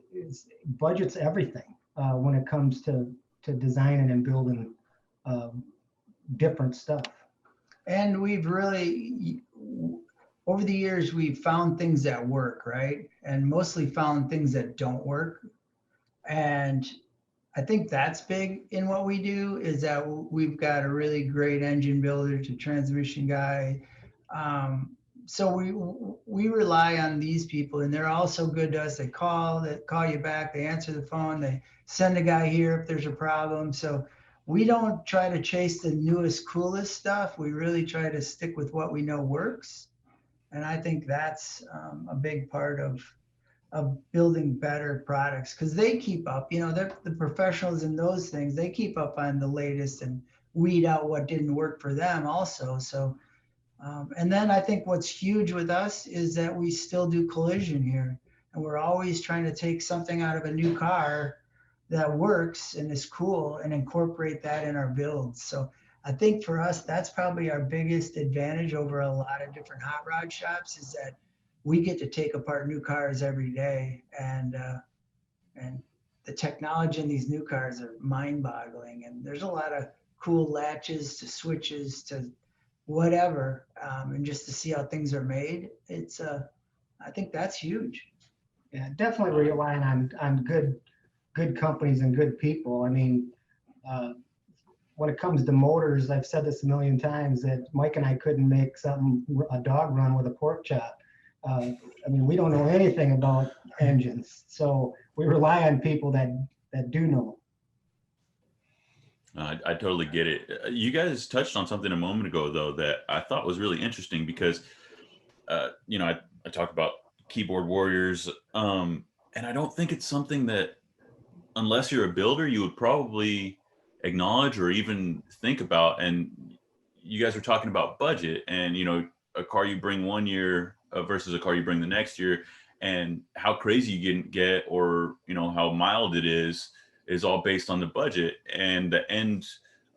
budget's everything when it comes to designing and building different stuff. And we've really, over the years, we've found things that work, right? And mostly found things that don't work. And I think that's big in what we do, is that we've got a really great engine builder to transmission guy. So we rely on these people, and they're also good to us. They call you back, they answer the phone, they send a guy here if there's a problem. So we don't try to chase the newest, coolest stuff. We really try to stick with what we know works. And I think that's a big part of building better products, because they keep up, you know, they're the professionals in those things. They keep up on the latest and weed out what didn't work for them also. So, and then I think what's huge with us is that we still do collision here, and we're always trying to take something out of a new car that works and is cool and incorporate that in our builds. So I think for us, that's probably our biggest advantage over a lot of different hot rod shops, is that we get to take apart new cars every day, and the technology in these new cars are mind-boggling. And there's a lot of cool latches to switches to whatever, and just to see how things are made, it's I think that's huge. Yeah, definitely relying on good companies and good people. I mean, when it comes to motors, I've said this a million times that Mike and I couldn't make a dog run with a pork chop. I mean, we don't know anything about engines, so we rely on people that do know. I totally get it. You guys touched on something a moment ago, though, that I thought was really interesting, because, you know, I talk about keyboard warriors, and I don't think it's something that, unless you're a builder, you would probably acknowledge or even think about. And you guys were talking about budget, and, you know, a car you bring one year versus a car you bring the next year, and how crazy you can get, or, you know, how mild it is all based on the budget. And the end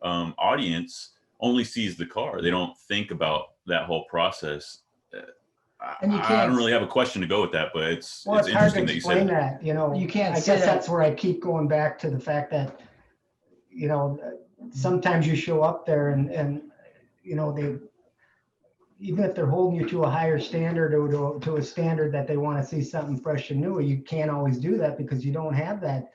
audience only sees the car. They don't think about that whole process. And you I can't, don't really have a question to go with that, but it's hard interesting to that you said explain that. that. You know, you can't I say guess that. that's where I keep going back to the fact that, you know, sometimes you show up there and you know, they, even if they're holding you to a higher standard or to a standard that they want to see something fresh and new, you can't always do that because you don't have that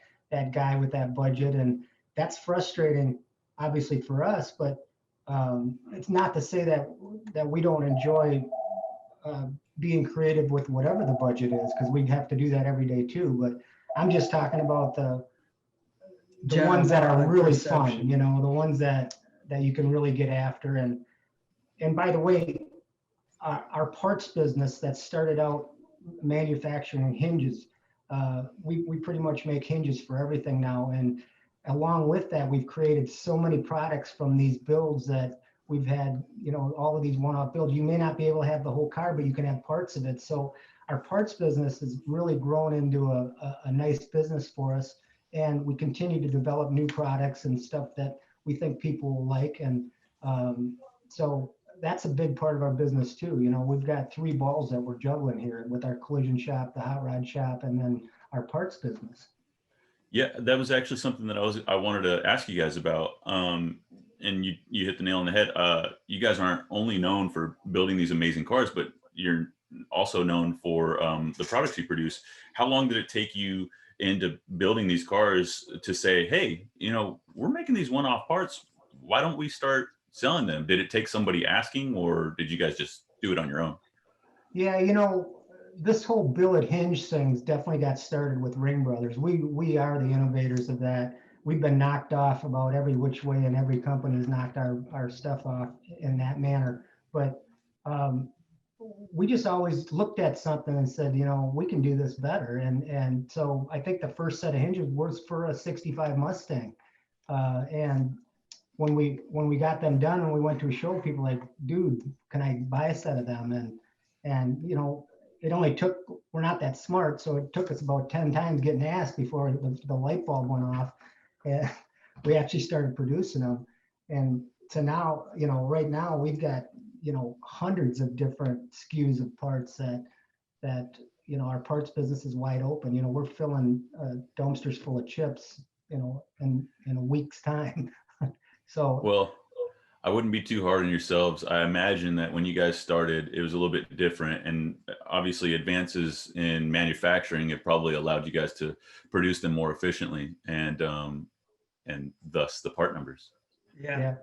guy with that budget, and that's frustrating, obviously for us. But it's not to say that we don't enjoy being creative with whatever the budget is, because we have to do that every day too. But I'm just talking about the ones that are really fun, you know, the ones that you can really get after. And by the way, our parts business that started out manufacturing hinges, we pretty much make hinges for everything now. And along with that, we've created so many products from these builds that we've had, you know, all of these one-off builds. You may not be able to have the whole car, but you can have parts of it. So our parts business has really grown into a nice business for us. And we continue to develop new products and stuff that we think people will like. And so that's a big part of our business too. You know, we've got 3 balls that we're juggling here with our collision shop, the hot rod shop, and then our parts business. Yeah, that was actually something that I wanted to ask you guys about. And you hit the nail on the head. You guys aren't only known for building these amazing cars, but you're also known for the products you produce. How long did it take you into building these cars to say, hey, you know, we're making these one-off parts, why don't we start selling them? Did it take somebody asking, or did you guys just do it on your own? Yeah, you know, this whole billet hinge thing's definitely got started with Ring Brothers. We are the innovators of that. We've been knocked off about every which way, and every company has knocked our stuff off in that manner. But we just always looked at something and said, you know, we can do this better. And so I think the first set of hinges was for a 65 Mustang. And when we got them done and we went to a show, people were like, dude, can I buy a set of them? And you know, it only took, we're not that smart, so it took us about 10 times getting asked before the light bulb went off. And we actually started producing them. And so now, you know, right now we've got, you know, hundreds of different SKUs of parts that you know, our parts business is wide open. You know, we're filling dumpsters full of chips, you know, in a week's time. So well, I wouldn't be too hard on yourselves. I imagine that when you guys started, it was a little bit different, and obviously advances in manufacturing have probably allowed you guys to produce them more efficiently, and thus the part numbers. Yeah.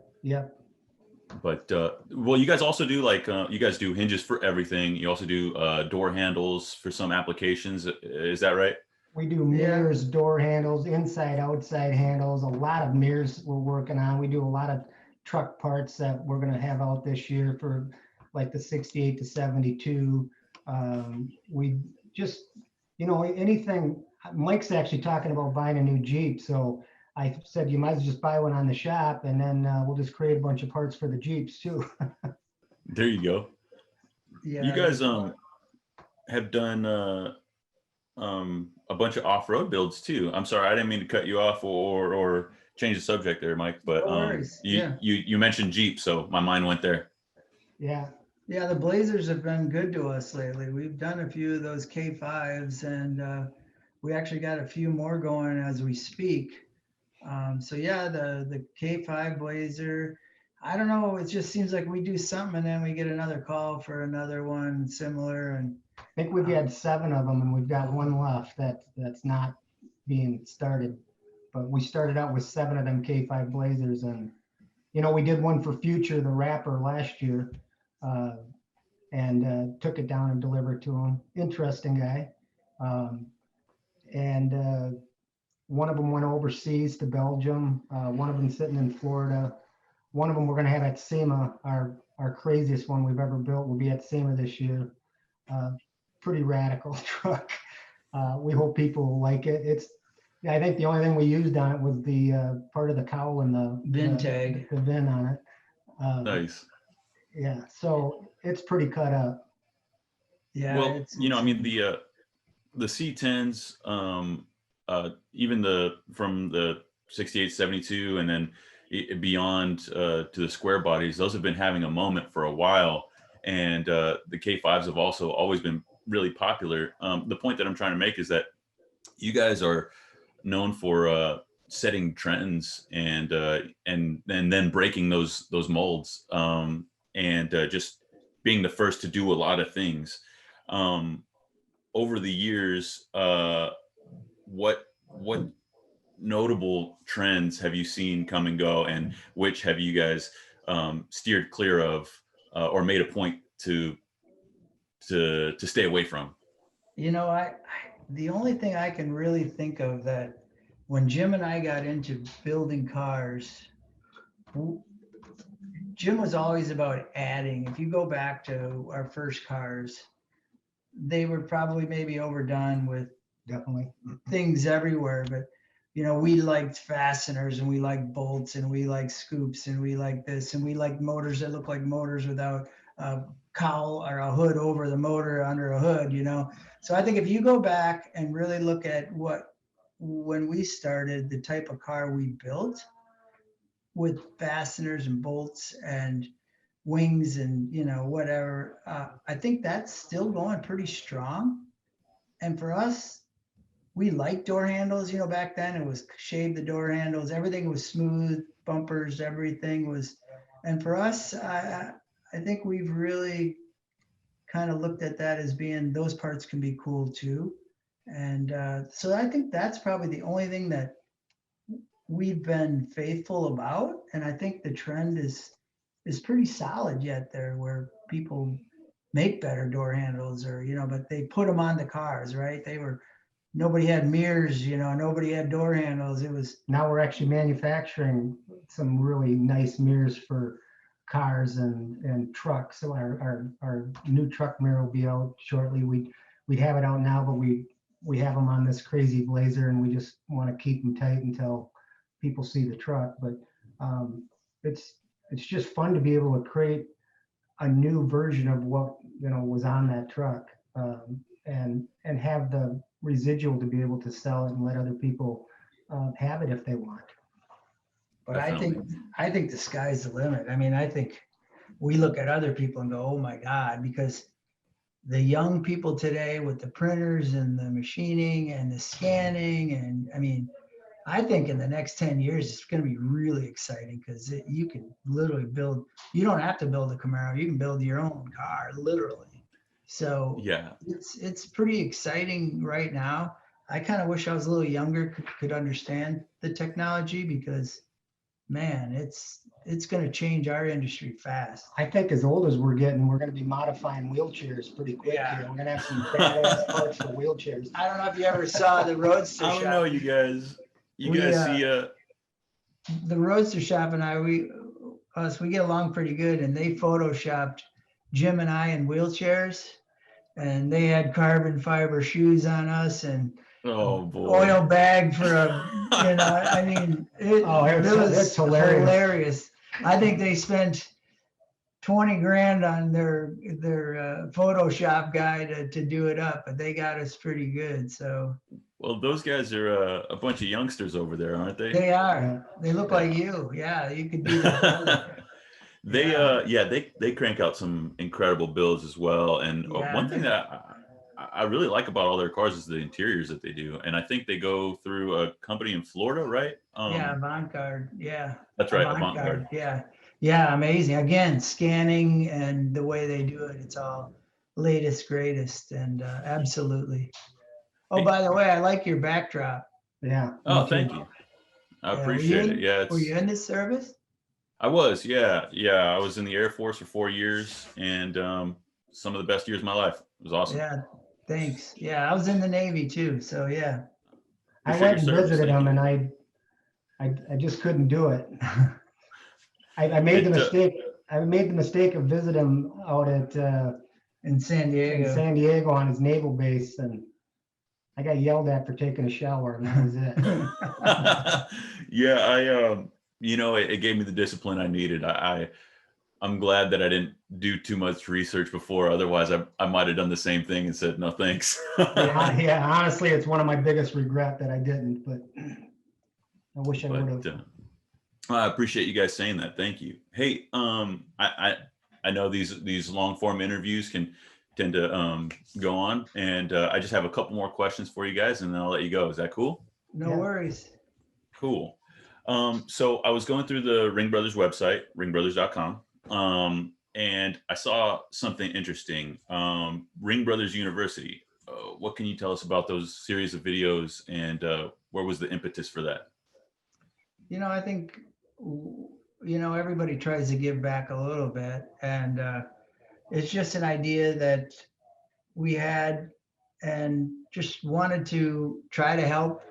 But well, you guys also do like you guys do hinges for everything. You also do door handles for some applications. Is that right? we do mirrors, door handles, inside, outside handles, a lot of mirrors we're working on. We do a lot of truck parts that we're going to have out this year for like the 68 to 72. We just, you know, anything. Mike's actually talking about buying a new Jeep. So I said, you might as well just buy one on the shop, and then we'll just create a bunch of parts for the Jeeps too. There you go. Yeah. You guys have done a bunch of off-road builds too. I'm sorry, I didn't mean to cut you off or change the subject there, Mike, but No worries. you mentioned Jeep, so my mind went there. Yeah. Yeah, the Blazers have been good to us lately. We've done a few of those K5s, and we actually got a few more going as we speak. So yeah, the K5 Blazer, I don't know, it just seems like we do something and then we get another call for another one similar. And I think we've had 7 of them, and we've got 1 left that's not being started. But we started out with 7 of them K5 Blazers, and you know, we did one for Future, the rapper, last year, and took it down and delivered to him. Interesting guy. And one of them went overseas to Belgium. One of them sitting in Florida. One of them we're going to have at SEMA. Our craziest one we've ever built will be at SEMA this year. Pretty radical truck. We hope people will like it. I think the only thing we used on it was the part of the cowl and the VIN tag. the VIN on it. Nice. Yeah, so it's pretty cut up. yeah, Well, you know, I mean, the C10s, even from the 68, 72, and then beyond to the square bodies, those have been having a moment for a while. And the K5s have also always been really popular. The point that I'm trying to make is that you guys are known for setting trends and then breaking those molds, and just being the first to do a lot of things. Over the years, what notable trends have you seen come and go, and which have you guys steered clear of, or made a point to stay away from? You know, the only thing I can really think of that when Jim and I got into building cars, Jim was always about adding. If you go back to our first cars, they were probably maybe overdone with Definitely. things everywhere. But, you know, we liked fasteners and we liked bolts and we liked scoops and we liked this and we liked motors that look like motors without a cowl or a hood over the motor under a hood, you know. So I think if you go back and really look at when we started, the type of car we built with fasteners and bolts and wings and, you know, whatever, I think that's still going pretty strong. And for us, we like door handles. You know, back then it was shave the door handles. Everything was smooth, bumpers, everything was. And for us, I think we've really kind of looked at that as being, those parts can be cool too. And so I think that's probably the only thing that we've been faithful about. And I think the trend is pretty solid yet there, where people make better door handles, or, you know, but they put them on the cars, right? Nobody had mirrors, you know, nobody had door handles. It was. Now we're actually manufacturing some really nice mirrors for cars and trucks. So our new truck mirror will be out shortly. We'd have it out now, but we have them on this crazy blazer, and we just want to keep them tight until people see the truck. But it's just fun to be able to create a new version of what, you know, was on that truck, and have the residual to be able to sell it and let other people have it if they want. But Definitely. I think the sky's the limit. I mean, I think we look at other people and go, oh my God, because the young people today with the printers and the machining and the scanning, and I mean, I think in the next 10 years, it's going to be really exciting, because you can literally you don't have to build a Camaro. You can build your own car, literally. So Yeah. it's pretty exciting right now. I kind of wish I was a little younger, could understand the technology, because man, it's going to change our industry fast. I think as old as we're getting, we're going to be modifying wheelchairs pretty quick Yeah. here. We're going to have some badass parts for wheelchairs. I don't know if you ever saw the Roadster I don't shop. know, you guys. You We, guys see the Roadster shop and I, we get along pretty good, and they photoshopped Jim and I in wheelchairs, and they had carbon fiber shoes on us and oh boy. oil bag for a, you know, I mean, it was hilarious. I think they spent 20 grand on their Photoshop guy to do it up, but they got us pretty good. So. Well, those guys are a bunch of youngsters over there, aren't they? They are. They look like you. Yeah, you could do that. They crank out some incredible builds as well. And one thing that I really like about all their cars is the interiors that they do. And I think they go through a company in Florida, right? Yeah, Avantgarde. Yeah. That's right, Avantgarde. Yeah. Yeah, amazing. Again, scanning and the way they do it, it's all latest, greatest, and absolutely. Oh, by the way, I like your backdrop. Yeah. Oh, thank you. I appreciate it. Yeah. Were you in this service? I was, yeah. I was in the Air Force for 4 years, and some of the best years of my life. It was awesome. Yeah, thanks. Yeah, I was in the Navy too, so yeah. I went and visited them, and I just couldn't do it. I made the mistake. I made the mistake of visiting him out at in San Diego on his naval base, and I got yelled at for taking a shower, and that was it. Yeah, it gave me the discipline I needed. I'm glad that I didn't do too much research before. Otherwise, I might have done the same thing and said no thanks. Yeah, honestly, it's one of my biggest regret that I didn't, but I wish I would have. I appreciate you guys saying that. Thank you. Hey, I know these long form interviews can tend to go on, and I just have a couple more questions for you guys, and then I'll let you go. Is that cool? No worries. Cool. So I was going through the Ring Brothers website, ringbrothers.com, and I saw something interesting. Ring Brothers University. What can you tell us about those series of videos, and where was the impetus for that? I think, everybody tries to give back a little bit, and it's just an idea that we had and just wanted to try to help.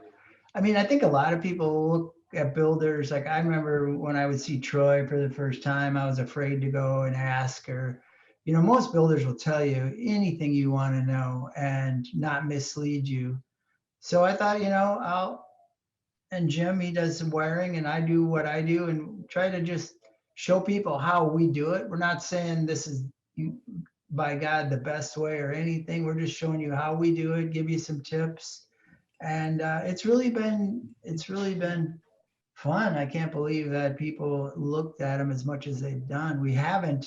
I mean, I think a lot of people look at builders, like I remember when I would see Troy for the first time, I was afraid to go and ask, or, most builders will tell you anything you want to know and not mislead you. So I thought, and Jim, he does some wiring and I do what I do, and try to just show people how we do it. We're not saying this is, by God, the best way or anything. We're just showing you how we do it, give you some tips. And it's really been fun. I can't believe that people looked at them as much as they've done. We haven't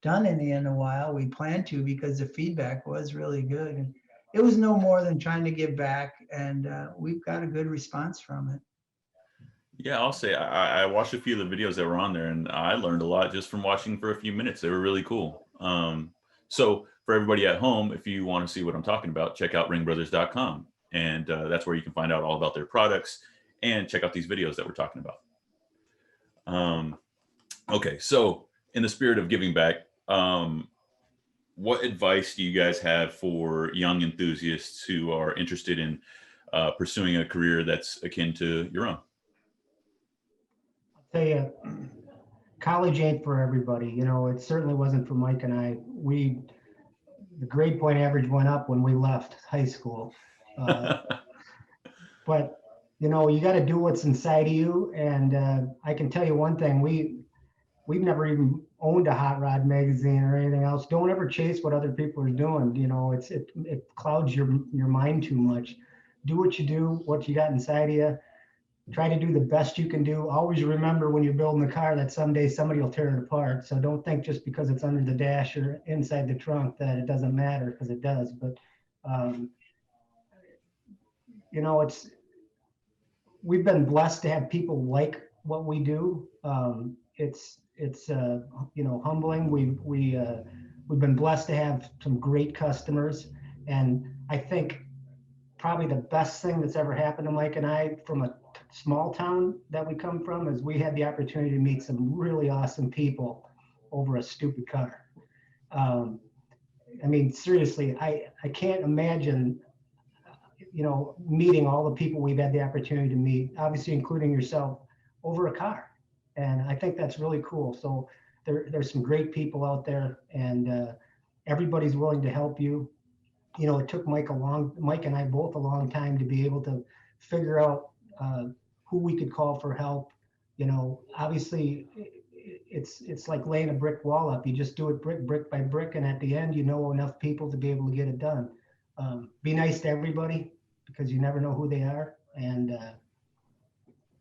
done any in a while. We plan to, because the feedback was really good. And it was no more than trying to give back, and we've got a good response from it. Yeah, I'll say I watched a few of the videos that were on there, and I learned a lot just from watching for a few minutes. They were really cool. So for everybody at home, if you want to see what I'm talking about, check out ringbrothers.com. And that's where you can find out all about their products and check out these videos that we're talking about. Okay, so in the spirit of giving back, what advice do you guys have for young enthusiasts who are interested in pursuing a career that's akin to your own? I'll tell you, college ain't for everybody. It certainly wasn't for Mike and I. The grade point average went up when we left high school. But you got to do what's inside of you. And I can tell you one thing: we've never even owned a hot rod magazine or anything else. Don't ever chase what other people are doing. It clouds your mind too much. Do what you do, what you got inside of you. Try to do the best you can do. Always remember when you're building a car that someday somebody will tear it apart. So don't think just because it's under the dash or inside the trunk that it doesn't matter, because it does. But we've been blessed to have people like what we do. It's humbling. We've been blessed to have some great customers, and I think probably the best thing that's ever happened to Mike and I from a small town that we come from is we had the opportunity to meet some really awesome people over a stupid car. I mean, seriously, I can't imagine, meeting all the people we've had the opportunity to meet, obviously including yourself, over a car. And I think that's really cool. So there's some great people out there, and everybody's willing to help you. It took Mike and I both a long time to be able to figure out who we could call for help. Obviously it's like laying a brick wall up. You just do it brick by brick, and at the end, enough people to be able to get it done. Be nice to everybody, because you never know who they are. And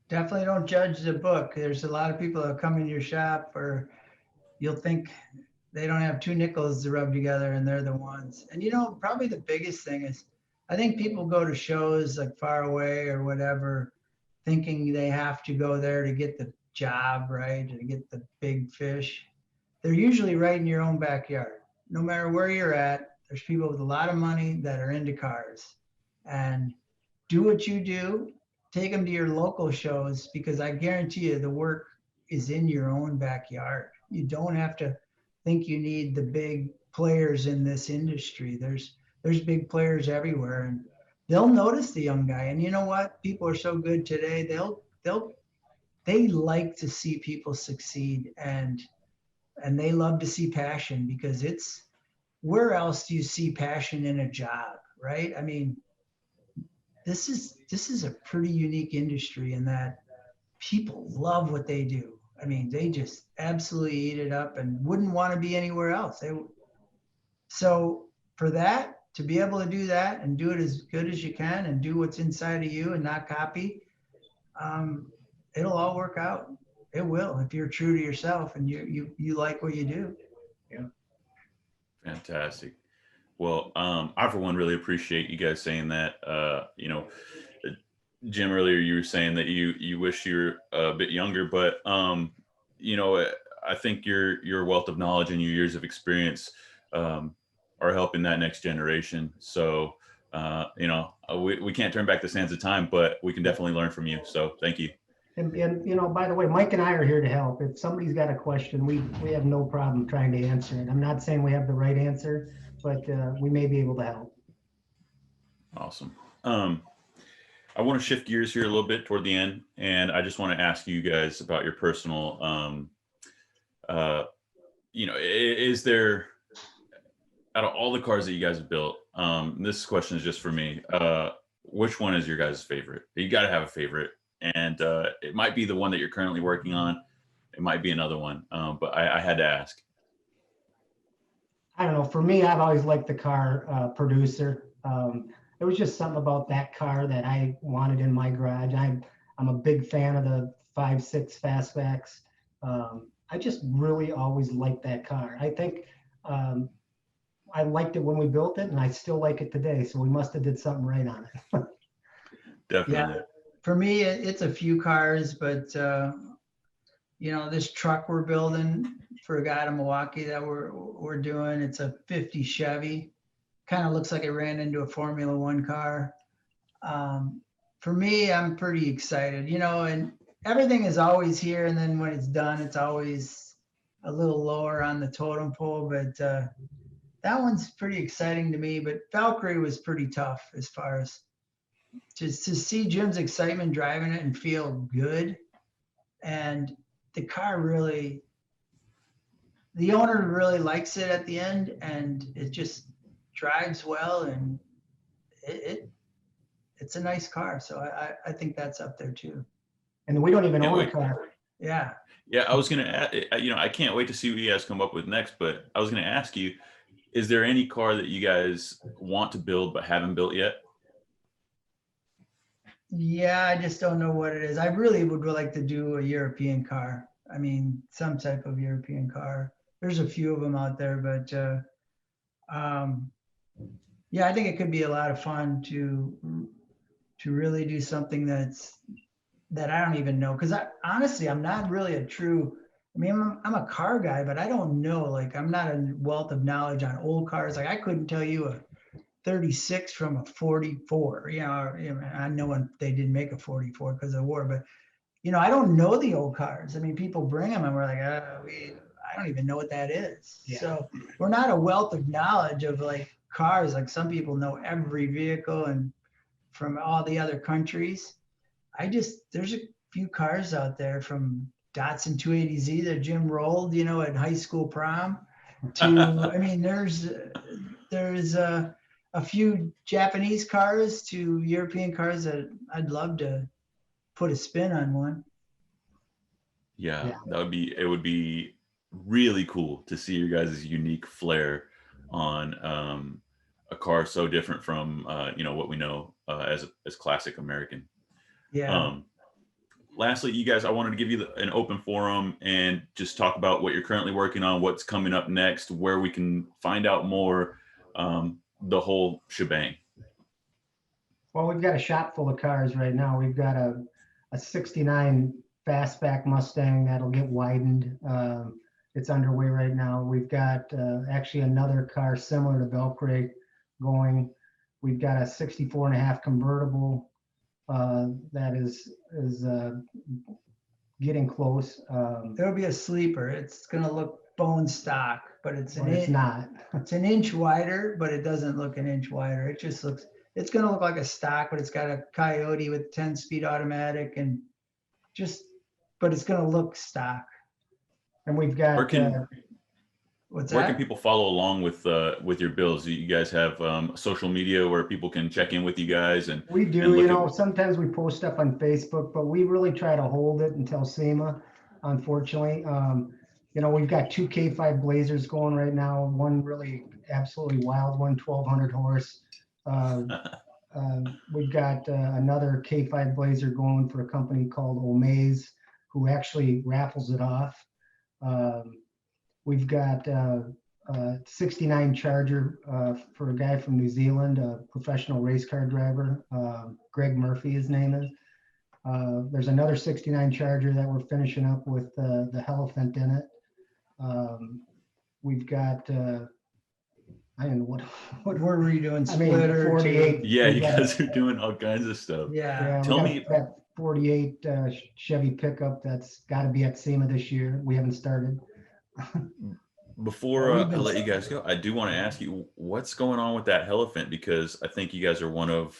definitely don't judge the book. There's a lot of people that come in your shop, or you'll think they don't have two nickels to rub together, and they're the ones. And probably the biggest thing is, I think people go to shows like far away or whatever, thinking they have to go there to get the job, right, to get the big fish. They're usually right in your own backyard. No matter where you're at, there's people with a lot of money that are into cars. And do what you do. Take them to your local shows, because I guarantee you the work is in your own backyard. You don't have to think you need the big players in this industry. There's big players everywhere, and they'll notice the young guy. And you know what? People are so good today. They like to see people succeed, and they love to see passion, because it's, where else do you see passion in a job, right? I mean, this is a pretty unique industry in that people love what they do. I mean, they just absolutely eat it up and wouldn't want to be anywhere else. So for that, to be able to do that and do it as good as you can and do what's inside of you and not copy, it'll all work out. It will, if you're true to yourself and you like what you do. Yeah. Fantastic. Well, I for one really appreciate you guys saying that. Jim, earlier you were saying that you wish you were a bit younger, but you know, I think your wealth of knowledge and your years of experience are helping that next generation. So you know, we can't turn back the sands of time, but we can definitely learn from you. So thank you. And you know, by the way, Mike and I are here to help. If somebody's got a question, we have no problem trying to answer it. I'm not saying we have the right answer, but we may be able to help. Awesome. I want to shift gears here a little bit toward the end, and I just want to ask you guys about your personal, you know, is there, out of all the cars that you guys have built, this question is just for me, which one is your guys' favorite? You got to have a favorite, and it might be the one that you're currently working on. It might be another one, but I had to ask. I don't know. For me, I've always liked the car Producer. There was just something about that car that I wanted in my garage. I'm a big fan of the 5.6 fastbacks. I just really always liked that car. I think I liked it when we built it, and I still like it today. So we must have did something right on it. Definitely. Yeah, for me, it's a few cars, but you know, this truck we're building for a guy in Milwaukee that we're doing, it's a 50 Chevy. Kind of looks like it ran into a Formula One car. For me, I'm pretty excited, you know, and everything is always here. And then when it's done, it's always a little lower on the totem pole, but that one's pretty exciting to me. But Valkyrja was pretty tough as far as just to see Jim's excitement driving it and feel good. And the car really, the owner really likes it at the end, and it just drives well, and it's a nice car. So I think that's up there too. And we don't even own a car. Yeah. Yeah, I was going to add, you know, I can't wait to see what you guys come up with next, but I was going to ask you, is there any car that you guys want to build but haven't built yet? Yeah, I just don't know what it is. I really would like to do a European car. I mean, some type of European car. There's a few of them out there, but yeah, I think it could be a lot of fun to really do something that I don't even know. Because honestly, I'm not really a true. I mean, I'm a car guy, but I don't know. Like, I'm not a wealth of knowledge on old cars. Like, I couldn't tell you a 36 from a 44. You know, I know when they didn't make a 44 because of the war, but you know, I don't know the old cars. I mean, people bring them and we're like, I don't even know what that is. Yeah. So we're not a wealth of knowledge of like cars. Like some people know every vehicle and from all the other countries. There's a few cars out there from Datsun 280Z that Jim rolled, you know, at high school prom to, I mean, there's a few Japanese cars to European cars that I'd love to put a spin on one. Yeah, it would be really cool to see your guys' unique flair on a car so different from you know, what we know as classic American. Yeah. Lastly, you guys, I wanted to give you an open forum and just talk about what you're currently working on, what's coming up next, where we can find out more, the whole shebang. Well, we've got a shop full of cars right now. We've got a 69 fastback Mustang that'll get widened. It's underway right now. We've got actually another car similar to Valkyrja going. We've got a 64.5 convertible that is getting close. There'll be a sleeper. It's going to look bone stock, but it's not. It's an inch wider, but it doesn't look an inch wider. It just looks. It's going to look like a stock, but it's got a Coyote with 10-speed automatic and but it's going to look stock. And we've got. Where can people follow along with your builds? You guys have social media where people can check in with you guys, and we do. You know, sometimes we post stuff on Facebook, but we really try to hold it until SEMA. Unfortunately, you know, we've got 2 K5 Blazers going right now. One really absolutely wild one, 1,200 horse. We've got another K5 Blazer going for a company called Omaze, who actually raffles it off. We've got '69 Charger for a guy from New Zealand, a professional race car driver. Greg Murphy, his name is. There's another '69 Charger that we're finishing up with the Elephant in it. We've got, I don't know What were you doing? I mean, Splitter, 48. Yeah, we've you got- guys are doing all kinds of stuff. Yeah. Yeah, Tell we me- got that 48 Chevy pickup that's got to be at SEMA this year. We haven't started. Before Well, I we've been- let you guys go, I do want to ask you what's going on with that Elephant, because I think you guys are one of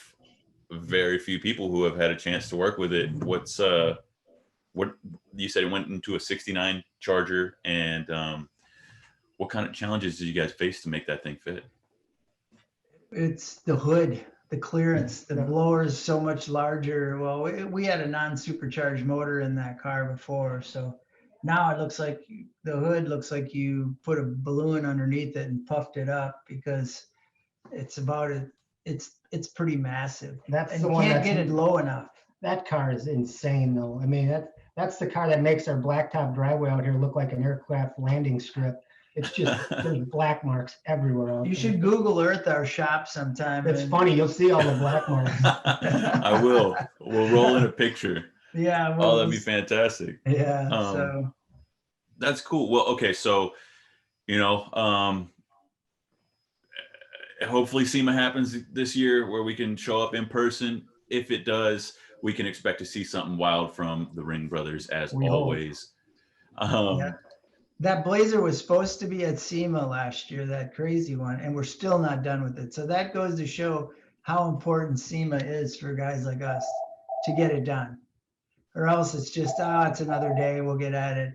very few people who have had a chance to work with it. What's what you said it went into a '69 Charger, and what kind of challenges did you guys face to make that thing fit? It's the hood, the clearance, the Yeah. blower is so much larger. Well, we had a non-supercharged motor in that car before, so now it looks like the hood looks like you put a balloon underneath it and puffed it up, because it's about it. It's pretty massive, That's and the you one can't that's get it low enough. That car is insane, though. I mean, that's the car that makes our blacktop driveway out here look like an aircraft landing strip. It's just there's black marks everywhere out You there. should Google Earth our shop sometime. It's and- funny, you'll see all the black marks. I will. We'll roll in a picture. Yeah. Oh, that'd be fantastic. Yeah. Um, So That's cool. Well, okay, so hopefully SEMA happens this year where we can show up in person. If it does, we can expect to see something wild from the Ring brothers as We hope. always. Yeah. That Blazer was supposed to be at SEMA last year, that crazy one, and we're still not done with it. So that goes to show how important SEMA is for guys like us to get it done. Or else it's just, it's another day, we'll get at it.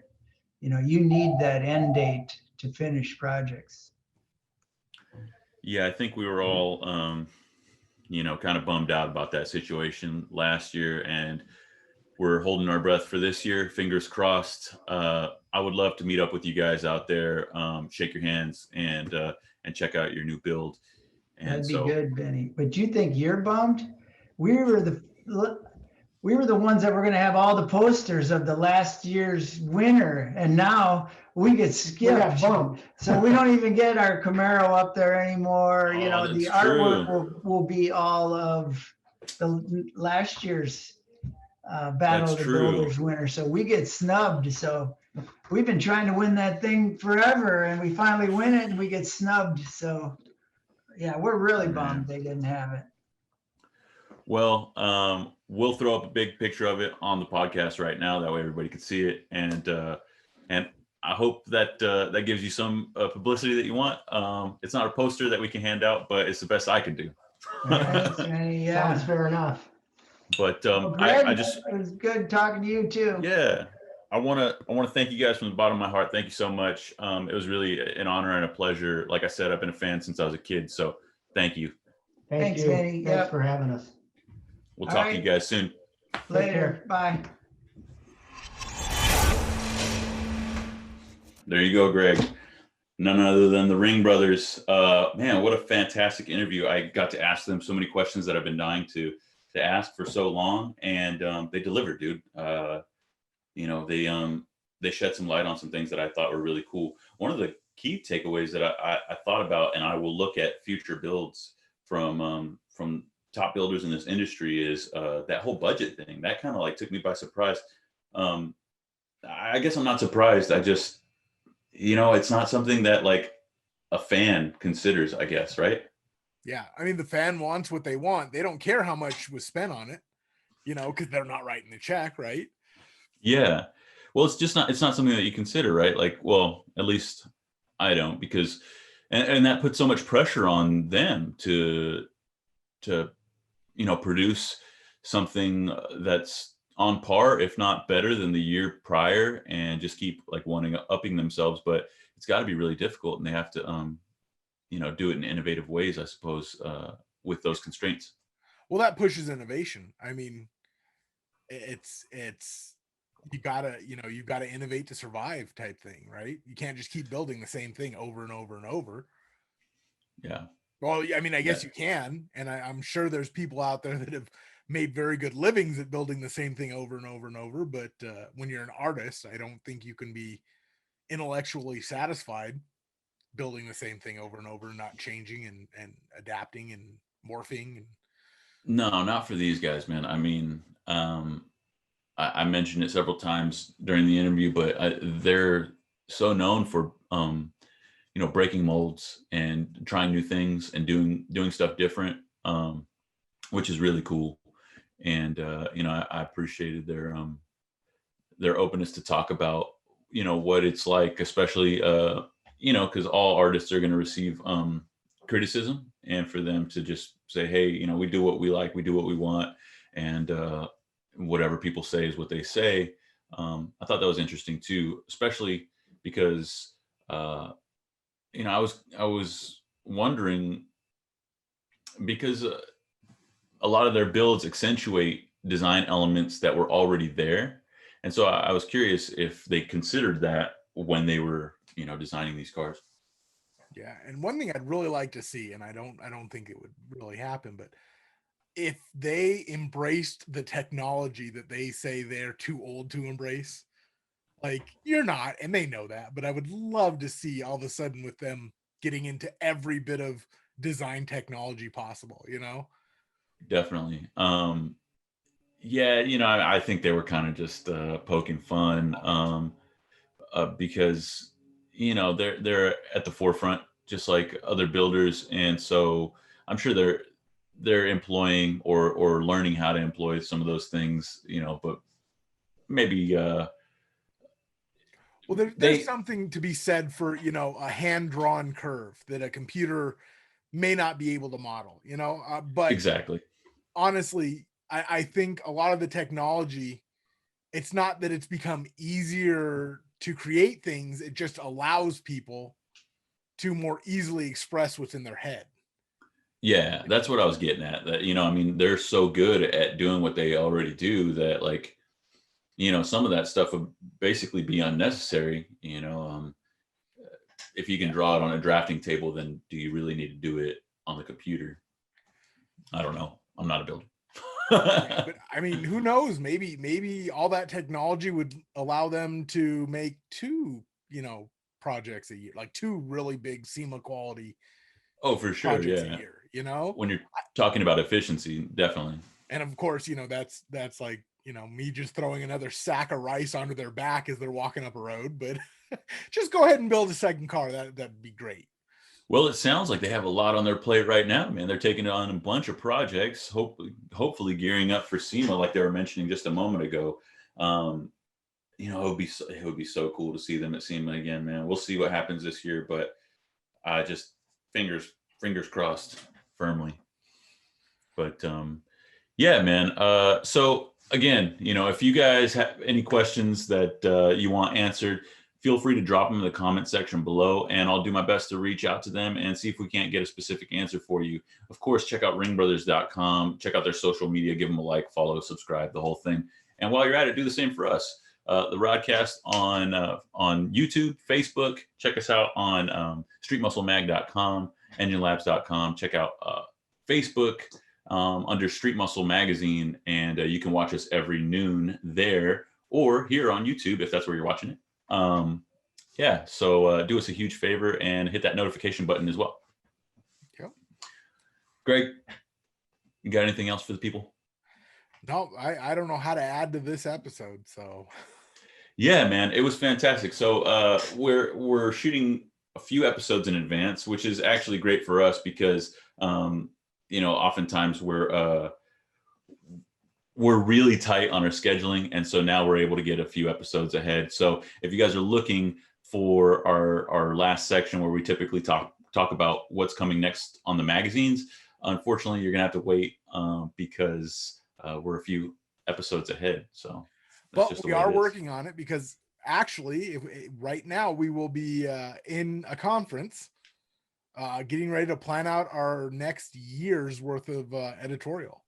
You need that end date to finish projects. Yeah, I think we were all, kind of bummed out about that situation last year, and we're holding our breath for this year. Fingers crossed. I would love to meet up with you guys out there, shake your hands, and check out your new build. And That'd be so, good, Benny. But you think you're bummed? We were the ones that were going to have all the posters of the last year's winner, and now we get We skipped. got bumped. So we don't even get our Camaro up there anymore. Oh, The that's artwork will be all of the last year's Battle That's of the true. Builders winner. So we get snubbed. So we've been trying to win that thing forever, and we finally win it, and we get snubbed. So yeah, we're really bummed they didn't have it. well, we'll throw up a big picture of it on the podcast right now. That way everybody can see it. And I hope that that gives you some publicity that you want. It's not a poster that we can hand out, but it's the best I can do. Thanks, Manny. Yeah. Sounds fair enough. But Well, Greg, I just, it was good talking to you too. yeah, I want to thank you guys from the bottom of my heart. Thank you so much. It was really an honor and a pleasure. Like I said, I've been a fan since I was a kid. So thank you. Thanks, Thanks, Manny. Thanks Yep. for having us. We'll All talk to you right. guys soon. Later. care. Bye. There you go, Greg. None other than the Ring brothers. Man, what a fantastic interview. I got to ask them so many questions that I've been dying to ask for so long, and they delivered, dude. They shed some light on some things that I thought were really cool. One of the key takeaways that I thought about, and I will look at future builds from top builders in this industry, is that whole budget thing. That kind of like took me by surprise. I guess I'm not surprised. I just, it's not something that like a fan considers, I guess, right? Yeah, I mean, the fan wants what they want. They don't care how much was spent on it, because they're not writing the check, right? Yeah. Well, it's not something that you consider, right? Like, well, at least I don't, because, and that puts so much pressure on them to produce something that's on par, if not better than the year prior, and just keep like upping themselves. But it's got to be really difficult, and they have to, do it in innovative ways, I suppose, with those constraints. Well, that pushes innovation. I mean, it's you've got to innovate to survive type thing, right? You can't just keep building the same thing over and over and over. Yeah. Well, I mean, I guess you can, and I'm sure there's people out there that have made very good livings at building the same thing over and over and over. But when you're an artist, I don't think you can be intellectually satisfied building the same thing over and over, not changing and adapting and morphing. And No, not for these guys, man. I mean, I mentioned it several times during the interview, but they're so known for, breaking molds and trying new things and doing stuff different, which is really cool. And I appreciated their openness to talk about what it's like, especially because all artists are going to receive criticism, and for them to just say, hey, we do what we like, we do what we want, and whatever people say is what they say. I thought that was interesting too, especially because I was wondering, because a lot of their builds accentuate design elements that were already there. And so I was curious if they considered that when they were, designing these cars. yeah, and one thing I'd really like to see, and I don't think it would really happen, but if they embraced the technology that they say they're too old to embrace, like you're not, and they know that, but I would love to see all of a sudden with them getting into every bit of design technology possible, Definitely. Yeah, I think they were kind of just poking fun, because they're at the forefront, just like other builders, and so I'm sure they're employing or learning how to employ some of those things, but maybe well, there's something to be said for, a hand-drawn curve that a computer may not be able to model, but exactly. honestly, I think a lot of the technology, it's not that it's become easier to create things, it just allows people to more easily express what's in their head. Yeah, that's what I was getting at. That, they're so good at doing what they already do that, like, some of that stuff would basically be unnecessary. If you can draw it on a drafting table, then do you really need to do it on the computer? I don't know. I'm not a builder. But I mean, who knows? Maybe all that technology would allow them to make two, projects a year, like two really big SEMA quality Oh, for sure. projects Yeah. a year, When you're talking about efficiency, definitely. And of course, that's like, me just throwing another sack of rice onto their back as they're walking up a road, but just go ahead and build a second car. That'd be great. Well, it sounds like they have a lot on their plate right now, man. They're taking on a bunch of projects, hopefully gearing up for SEMA, like they were mentioning just a moment ago. It would be so cool to see them at SEMA again, man. We'll see what happens this year, but just fingers crossed firmly. But yeah, man. So again, if you guys have any questions that you want answered, feel free to drop them in the comment section below, and I'll do my best to reach out to them and see if we can't get a specific answer for you. Of course, check out ringbrothers.com, check out their social media, give them a like, follow, subscribe, the whole thing. And while you're at it, do the same for us. The RodCAST on YouTube, Facebook. Check us out on streetmusclemag.com, enginelabs.com. Check out Facebook under Street Muscle Magazine, and you can watch us every noon there or here on YouTube if that's where you're watching it. So do us a huge favor and hit that notification button as well. Yep. Greg, you got anything else for the people? No, I don't know how to add to this episode, so. Yeah, man, it was fantastic. So we're shooting a few episodes in advance, which is actually great for us because oftentimes we're really tight on our scheduling, and so now we're able to get a few episodes ahead. So if you guys are looking for our last section where we typically talk about what's coming next on the magazines, unfortunately you're gonna have to wait because we're a few episodes ahead. So but we are working on it, because actually right now we will be in a conference getting ready to plan out our next year's worth of editorial.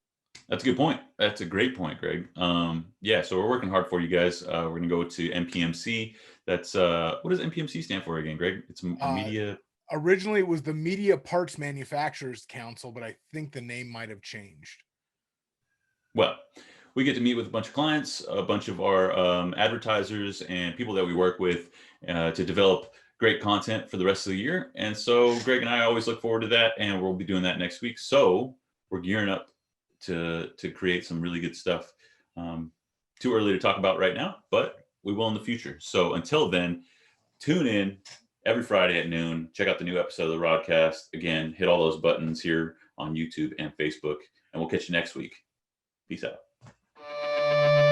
That's a good point. That's a great point, Greg. So we're working hard for you guys. We're going to go to MPMC. That's what does MPMC stand for again, Greg? It's media. Originally, it was the Media Parts Manufacturers Council, but I think the name might have changed. Well, we get to meet with a bunch of clients, a bunch of our advertisers, and people that we work with to develop great content for the rest of the year. And so Greg and I always look forward to that, and we'll be doing that next week. So we're gearing up to create some really good stuff. Too early to talk about right now, but we will in the future. So until then, tune in every Friday at noon. Check out the new episode of the RodCAST. Again, hit all those buttons here on YouTube and Facebook, and we'll catch you next week. Peace out.